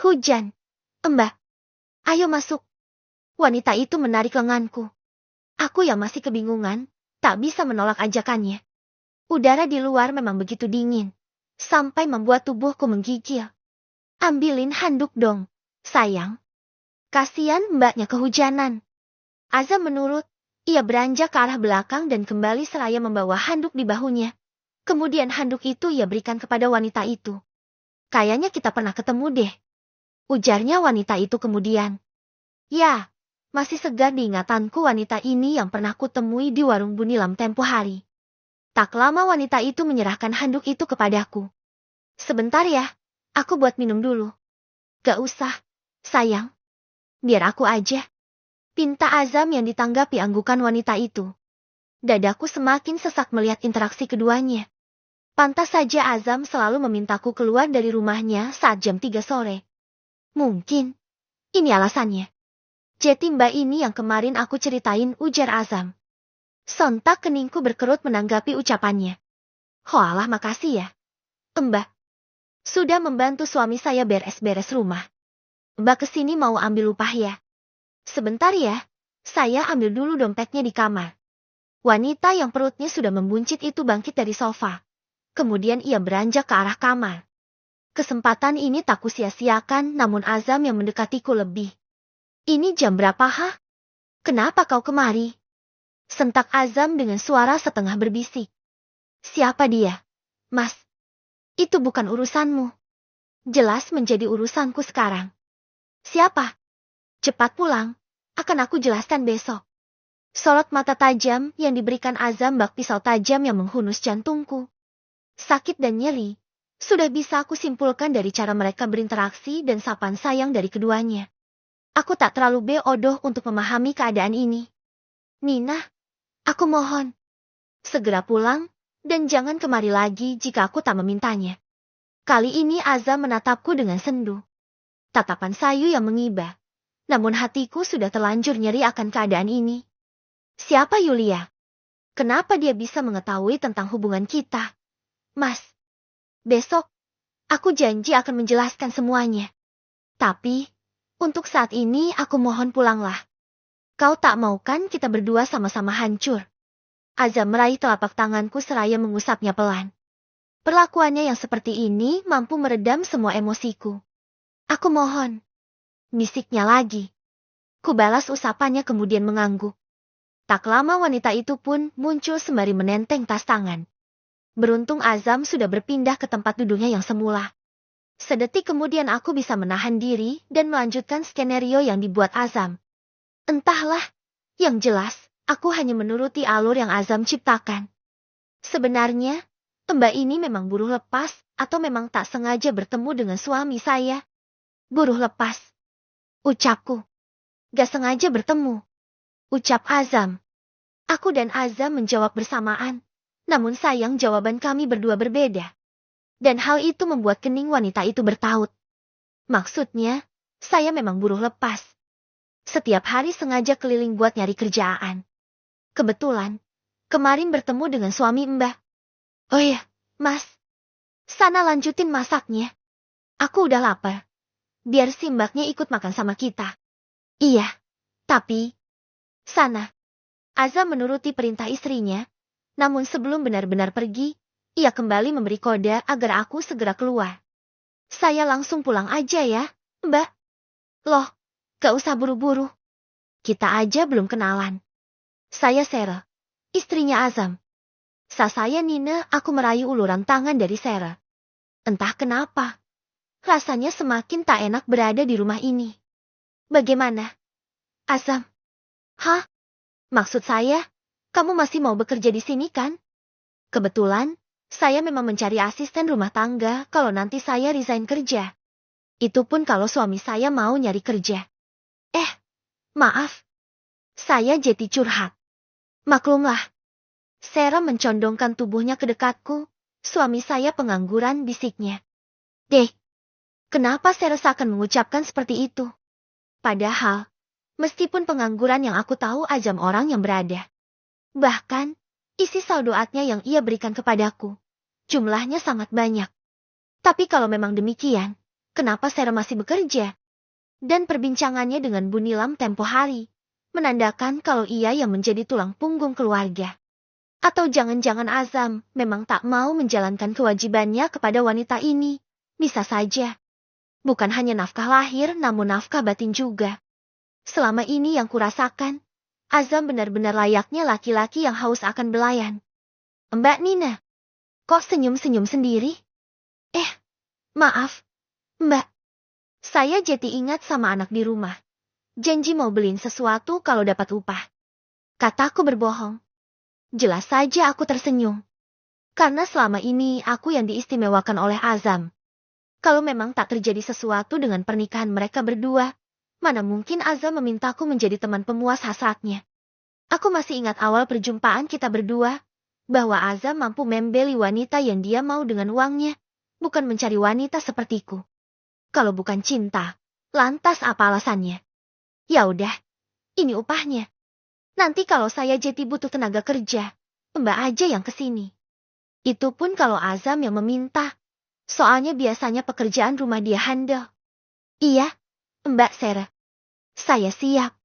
Hujan. Mbak. Ayo masuk. Wanita itu menarik lenganku. Aku yang masih kebingungan, tak bisa menolak ajakannya. Udara di luar memang begitu dingin, sampai membuat tubuhku menggigil. Ambilin handuk dong, sayang. Kasian mbaknya kehujanan. Azam menurut, ia beranjak ke arah belakang dan kembali seraya membawa handuk di bahunya. Kemudian handuk itu ia berikan kepada wanita itu. Kayaknya kita pernah ketemu deh. Ujarnya wanita itu kemudian. Ya, masih segar di ingatanku wanita ini yang pernah kutemui di warung Bunilam tempo hari. Tak lama wanita itu menyerahkan handuk itu kepadaku. Sebentar ya, aku buat minum dulu. Gak usah, sayang. Biar aku aja. Pinta Azam yang ditanggapi anggukan wanita itu. Dadaku semakin sesak melihat interaksi keduanya. Pantas saja Azam selalu memintaku keluar dari rumahnya saat jam 3 sore. Mungkin ini alasannya. Jadi mbak ini yang kemarin aku ceritain, ujar Azam. Sontak keningku berkerut menanggapi ucapannya. Hoalah, makasih ya, Mbak. Sudah membantu suami saya beres-beres rumah. Mbak kesini mau ambil upah ya? Sebentar ya, saya ambil dulu dompetnya di kamar. Wanita yang perutnya sudah membuncit itu bangkit dari sofa. Kemudian ia beranjak ke arah kamar. Kesempatan ini tak kusia-siakan, namun Azam yang mendekatiku lebih. Ini jam berapa, ha? Kenapa kau kemari? Sentak Azam dengan suara setengah berbisik. Siapa dia? Mas, itu bukan urusanmu. Jelas menjadi urusanku sekarang. Siapa? Cepat pulang, akan aku jelaskan besok. Sorot mata tajam yang diberikan Azam bak pisau tajam yang menghunus jantungku. Sakit dan nyeri, sudah bisa aku simpulkan dari cara mereka berinteraksi dan sapaan sayang dari keduanya. Aku tak terlalu bodoh untuk memahami keadaan ini. Nina, aku mohon, segera pulang, dan jangan kemari lagi jika aku tak memintanya. Kali ini Azam menatapku dengan sendu. Tatapan sayu yang mengibah. namun hatiku sudah terlanjur nyeri akan keadaan ini. Siapa Yulia? Kenapa dia bisa mengetahui tentang hubungan kita? Mas, besok, aku janji akan menjelaskan semuanya. Tapi, untuk saat ini aku mohon pulanglah. Kau tak mau kan kita berdua sama-sama hancur? Azam meraih telapak tanganku seraya mengusapnya pelan. Perlakuannya yang seperti ini mampu meredam semua emosiku. Aku mohon. Bisiknya lagi. Kubalas usapannya kemudian mengangguk. Tak lama wanita itu pun muncul sembari menenteng tas tangan. Beruntung Azam sudah berpindah ke tempat duduknya yang semula. Sedetik kemudian aku bisa menahan diri dan melanjutkan skenario yang dibuat Azam. Entahlah, yang jelas, aku hanya menuruti alur yang Azam ciptakan. Sebenarnya, Mbak ini memang buruh lepas atau memang tak sengaja bertemu dengan suami saya. Buruh lepas. Ucapku. Gak sengaja bertemu. Ucap Azam. Aku dan Azam menjawab bersamaan. Namun sayang jawaban kami berdua berbeda. Dan hal itu membuat kening wanita itu bertaut. Maksudnya, saya memang buruh lepas. Setiap hari sengaja keliling buat nyari kerjaan. Kebetulan, kemarin bertemu dengan suami Mbak. Oh iya, Mas. Sana lanjutin masaknya. Aku udah lapar. Biar si Mbaknya ikut makan sama kita. Iya, tapi... Sana. Azam menuruti perintah istrinya. Namun sebelum benar-benar pergi, ia kembali memberi kode agar aku segera keluar. Saya langsung pulang aja ya, Mbak. Loh, gak usah buru-buru. Kita aja belum kenalan. Saya Sera, istrinya Azam. Saya Nina, aku merayu uluran tangan dari Sera. Entah kenapa. Rasanya semakin tak enak berada di rumah ini. Bagaimana? Azam? Hah? Maksud saya, kamu masih mau bekerja di sini kan? Kebetulan, saya memang mencari asisten rumah tangga kalau nanti saya resign kerja. Itu pun kalau suami saya mau nyari kerja. Maaf. Saya jadi curhat. Maklumlah. Sera mencondongkan tubuhnya ke dekatku. Suami saya pengangguran, bisiknya. Dek. Kenapa Sera seakan mengucapkan seperti itu? Padahal, meskipun pengangguran yang aku tahu ajam orang yang berada. Bahkan, isi saldoatnya yang ia berikan kepadaku. Jumlahnya sangat banyak. Tapi kalau memang demikian, kenapa Sera masih bekerja? Dan perbincangannya dengan Bu Nilam tempo hari, menandakan kalau ia yang menjadi tulang punggung keluarga. Atau jangan-jangan Azam memang tak mau menjalankan kewajibannya kepada wanita ini. Bisa saja. Bukan hanya nafkah lahir namun nafkah batin juga. Selama ini yang kurasakan, Azam benar-benar layaknya laki-laki yang haus akan belayan. Mbak Nina, kok senyum-senyum sendiri? Maaf, Mbak. Saya jadi ingat sama anak di rumah. Janji mau beliin sesuatu kalau dapat upah. Kataku berbohong. Jelas saja aku tersenyum. Karena selama ini aku yang diistimewakan oleh Azam. Kalau memang tak terjadi sesuatu dengan pernikahan mereka berdua, mana mungkin Azam memintaku menjadi teman pemuas hasratnya. Aku masih ingat awal perjumpaan kita berdua, bahwa Azam mampu membeli wanita yang dia mau dengan uangnya, bukan mencari wanita sepertiku. Kalau bukan cinta, lantas apa alasannya? Ya udah, ini upahnya. Nanti kalau saya jadi butuh tenaga kerja, Mbak aja yang kesini. Itu pun kalau Azam yang meminta. Soalnya biasanya pekerjaan rumah dia handle. Iya, Mbak Sera. Saya siap.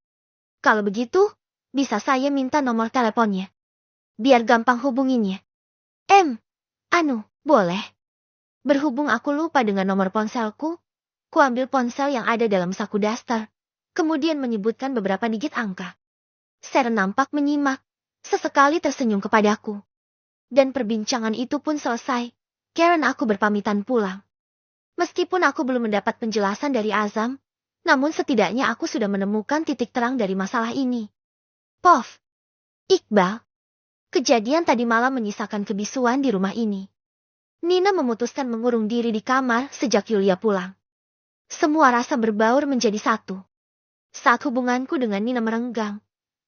Kalau begitu, bisa saya minta nomor teleponnya. Biar gampang hubunginnya. Boleh. Berhubung aku lupa dengan nomor ponselku, kuambil ponsel yang ada dalam saku daster, kemudian menyebutkan beberapa digit angka. Sera nampak menyimak, sesekali tersenyum kepadaku. Dan perbincangan itu pun selesai. Karen aku berpamitan pulang. Meskipun aku belum mendapat penjelasan dari Azam, namun setidaknya aku sudah menemukan titik terang dari masalah ini. Pof. Iqbal. Kejadian tadi malam menyisakan kebisuan di rumah ini. Nina memutuskan mengurung diri di kamar sejak Yulia pulang. Semua rasa berbaur menjadi satu. Saat hubunganku dengan Nina merenggang,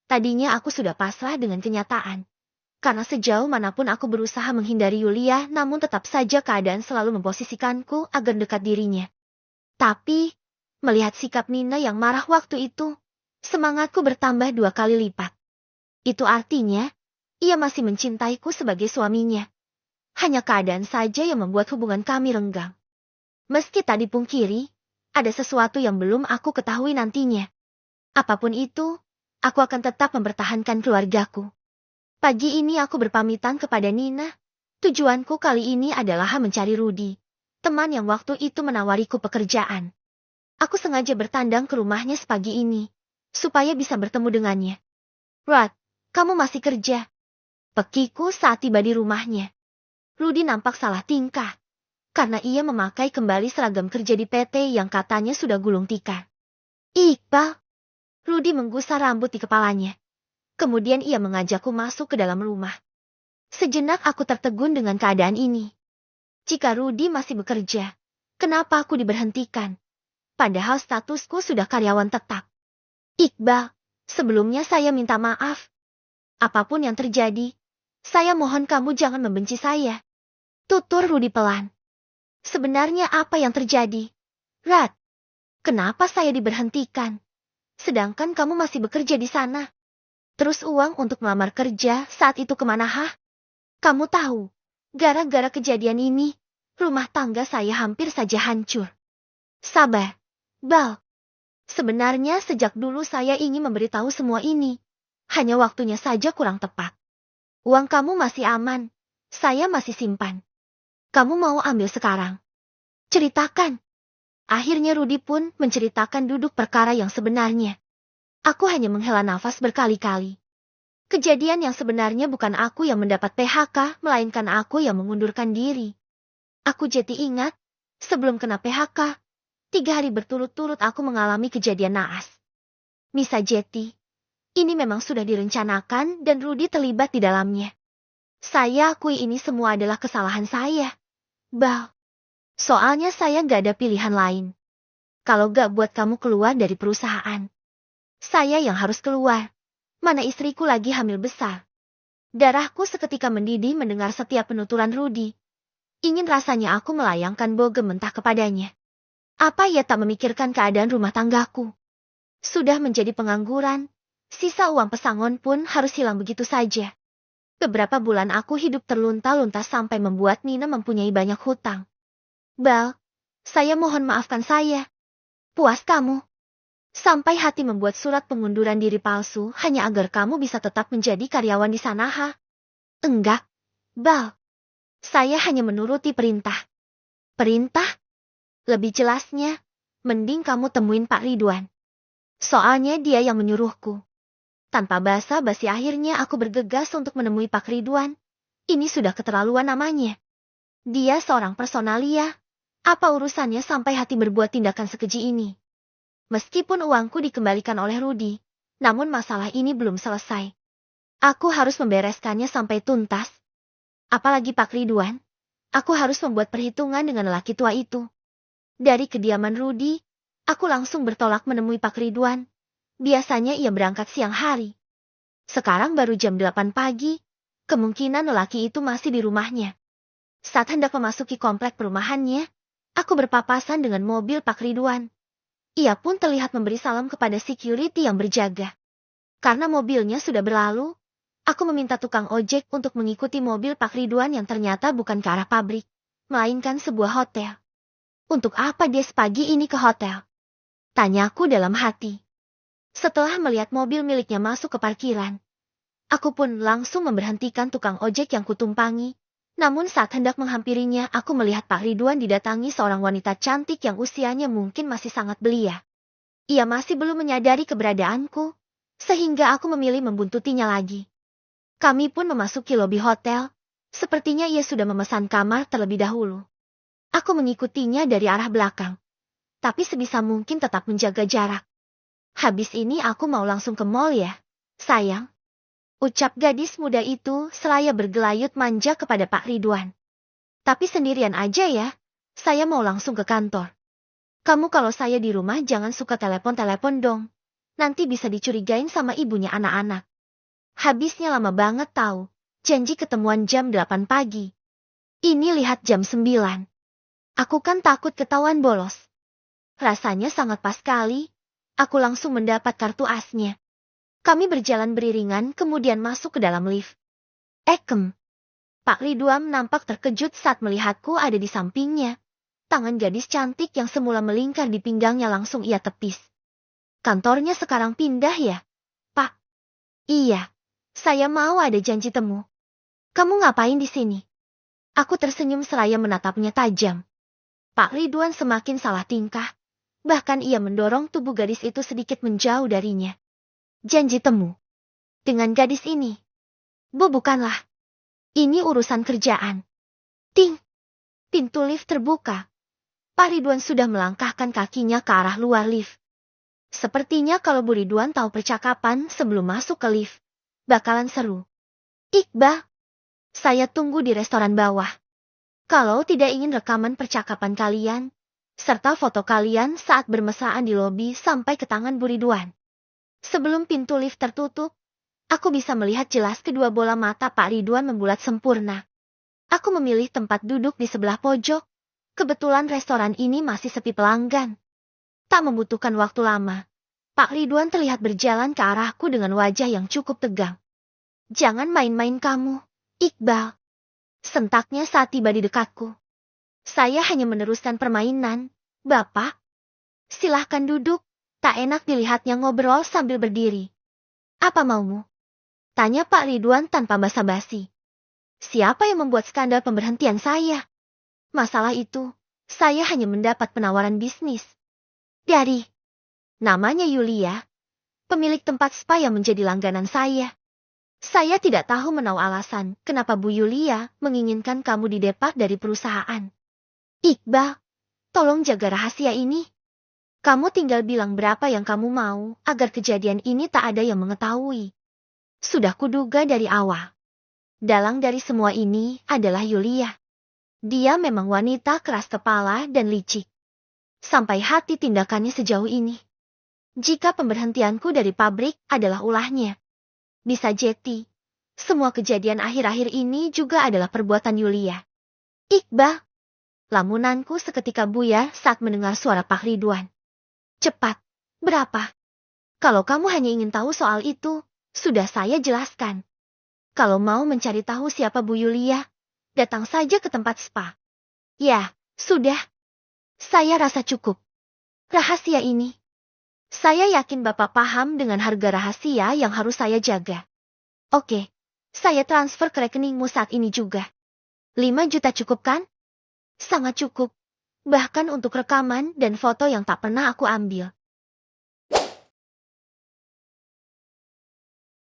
tadinya aku sudah pasrah dengan kenyataan. Karena sejauh manapun aku berusaha menghindari Yulia, namun tetap saja keadaan selalu memposisikanku agar dekat dirinya. Tapi, Melihat sikap Nina yang marah waktu itu, semangatku bertambah 2 kali lipat. Itu artinya, ia masih mencintaiku sebagai suaminya. Hanya keadaan saja yang membuat hubungan kami renggang. Meski tak dipungkiri, ada sesuatu yang belum aku ketahui nantinya. Apapun itu, aku akan tetap mempertahankan keluargaku. Pagi ini aku berpamitan kepada Nina. Tujuanku kali ini adalah mencari Rudy, teman yang waktu itu menawariku pekerjaan. Aku sengaja bertandang ke rumahnya sepagi ini, supaya bisa bertemu dengannya. Rod, kamu masih kerja? Pekiku saat tiba di rumahnya. Rudy nampak salah tingkah, karena ia memakai kembali seragam kerja di PT yang katanya sudah gulung tikar. Iqbal, Rudy menggusar rambut di kepalanya. Kemudian ia mengajakku masuk ke dalam rumah. Sejenak aku tertegun dengan keadaan ini. Jika Rudy masih bekerja, kenapa aku diberhentikan? Padahal statusku sudah karyawan tetap. Iqbal, sebelumnya saya minta maaf. Apapun yang terjadi, saya mohon kamu jangan membenci saya. Tutur Rudy pelan. Sebenarnya apa yang terjadi? Rod, kenapa saya diberhentikan? Sedangkan kamu masih bekerja di sana. Terus uang untuk melamar kerja saat itu kemana Kamu tahu, gara-gara kejadian ini, rumah tangga saya hampir saja hancur. Sabar, Bal. Sebenarnya sejak dulu saya ingin memberitahu semua ini. Hanya waktunya saja kurang tepat. Uang kamu masih aman. Saya masih simpan. Kamu mau ambil sekarang? Ceritakan. Akhirnya Rudy pun menceritakan duduk perkara yang sebenarnya. Aku hanya menghela nafas berkali-kali. Kejadian yang sebenarnya bukan aku yang mendapat PHK, melainkan aku yang mengundurkan diri. Aku jadi ingat, sebelum kena PHK, 3 hari berturut-turut aku mengalami kejadian naas. Misa Jeti, ini memang sudah direncanakan dan Rudy terlibat di dalamnya. Saya akui ini semua adalah kesalahan saya. Bal, soalnya saya gak ada pilihan lain. Kalau gak buat kamu keluar dari perusahaan, saya yang harus keluar. Mana istriku lagi hamil besar. Darahku seketika mendidih mendengar setiap penuturan Rudy. Ingin rasanya aku melayangkan bogem mentah kepadanya. Apa ia tak memikirkan keadaan rumah tanggaku? Sudah menjadi pengangguran, sisa uang pesangon pun harus hilang begitu saja. Beberapa bulan aku hidup terlunta-lunta sampai membuat Nina mempunyai banyak hutang. Bal, saya mohon maafkan saya. Puas kamu. Sampai hati membuat surat pengunduran diri palsu hanya agar kamu bisa tetap menjadi karyawan di sana Enggak, Bal. Saya hanya menuruti perintah. Perintah? Lebih jelasnya, mending kamu temuin Pak Ridwan. Soalnya dia yang menyuruhku. Tanpa basa-basi akhirnya aku bergegas untuk menemui Pak Ridwan. Ini sudah keterlaluan namanya. Dia seorang personalia. Apa urusannya sampai hati berbuat tindakan sekeji ini? Meskipun uangku dikembalikan oleh Rudy, namun masalah ini belum selesai. Aku harus membereskannya sampai tuntas. Apalagi Pak Ridwan, aku harus membuat perhitungan dengan lelaki tua itu. Dari kediaman Rudy, aku langsung bertolak menemui Pak Ridwan. Biasanya ia berangkat siang hari. Sekarang baru jam 8 pagi, kemungkinan lelaki itu masih di rumahnya. Saat hendak memasuki komplek perumahannya, aku berpapasan dengan mobil Pak Ridwan. Ia pun terlihat memberi salam kepada security yang berjaga. Karena mobilnya sudah berlalu, aku meminta tukang ojek untuk mengikuti mobil Pak Ridwan yang ternyata bukan ke arah pabrik, melainkan sebuah hotel. Untuk apa dia sepagi ini ke hotel? Tanyaku dalam hati. Setelah melihat mobil miliknya masuk ke parkiran, aku pun langsung memberhentikan tukang ojek yang kutumpangi. Namun saat hendak menghampirinya, aku melihat Pak Ridwan didatangi seorang wanita cantik yang usianya mungkin masih sangat belia. Ia masih belum menyadari keberadaanku, sehingga aku memilih membuntutinya lagi. Kami pun memasuki lobi hotel, sepertinya ia sudah memesan kamar terlebih dahulu. Aku mengikutinya dari arah belakang, tapi sebisa mungkin tetap menjaga jarak. Habis ini aku mau langsung ke mall ya, sayang. Ucap gadis muda itu seraya bergelayut manja kepada Pak Ridwan. Tapi sendirian aja ya, saya mau langsung ke kantor. Kamu kalau saya di rumah jangan suka telepon-telepon dong. Nanti bisa dicurigain sama ibunya anak-anak. Habisnya lama banget tahu, janji ketemuan jam 8 pagi. Ini lihat jam 9. Aku kan takut ketahuan bolos. Rasanya sangat pas sekali. Aku langsung mendapat kartu asnya. Kami berjalan beriringan kemudian masuk ke dalam lift. Ekem. Pak Ridwan nampak terkejut saat melihatku ada di sampingnya. Tangan gadis cantik yang semula melingkar di pinggangnya langsung ia tepis. Kantornya sekarang pindah ya, Pak? Iya. Saya mau ada janji temu. Kamu ngapain di sini? Aku tersenyum seraya menatapnya tajam. Pak Ridwan semakin salah tingkah. Bahkan ia mendorong tubuh gadis itu sedikit menjauh darinya. Janji temu. Dengan gadis ini. Bu, bukanlah. Ini urusan kerjaan. Ting. Pintu lift terbuka. Pak Ridwan sudah melangkahkan kakinya ke arah luar lift. Sepertinya kalau Bu Ridwan tahu percakapan sebelum masuk ke lift, bakalan seru. Iqbal, saya tunggu di restoran bawah. Kalau tidak ingin rekaman percakapan kalian, serta foto kalian saat bermesraan di lobi sampai ke tangan Bu Ridwan. Sebelum pintu lift tertutup, aku bisa melihat jelas kedua bola mata Pak Ridwan membulat sempurna. Aku memilih tempat duduk di sebelah pojok. Kebetulan restoran ini masih sepi pelanggan. Tak membutuhkan waktu lama. Pak Ridwan terlihat berjalan ke arahku dengan wajah yang cukup tegang. Jangan main-main kamu, Iqbal. Sentaknya saat tiba di dekatku. Saya hanya meneruskan permainan, Bapak. Silahkan duduk, tak enak dilihatnya ngobrol sambil berdiri. Apa maumu? Tanya Pak Ridwan tanpa basa-basi. Siapa yang membuat skandal pemberhentian saya? Masalah itu, saya hanya mendapat penawaran bisnis. Dari namanya Yulia, pemilik tempat spa yang menjadi langganan saya. Saya tidak tahu menau alasan kenapa Bu Yulia menginginkan kamu didepak dari perusahaan. Iqbal, tolong jaga rahasia ini. Kamu tinggal bilang berapa yang kamu mau agar kejadian ini tak ada yang mengetahui. Sudah kuduga dari awal. Dalang dari semua ini adalah Yulia. Dia memang wanita keras kepala dan licik. Sampai hati tindakannya sejauh ini. Jika pemberhentianku dari pabrik adalah ulahnya, bisa jadi, semua kejadian akhir-akhir ini juga adalah perbuatan Yulia. Iqbal, lamunanku seketika buyar saat mendengar suara Pak Ridwan. Cepat, berapa? Kalau kamu hanya ingin tahu soal itu, sudah saya jelaskan. Kalau mau mencari tahu siapa Bu Yulia, datang saja ke tempat spa. Ya, sudah. Saya rasa cukup. Rahasia ini. Saya yakin Bapak paham dengan harga rahasia yang harus saya jaga. Oke, saya transfer ke rekeningmu saat ini juga. 5 juta cukup kan? Sangat cukup. Bahkan untuk rekaman dan foto yang tak pernah aku ambil.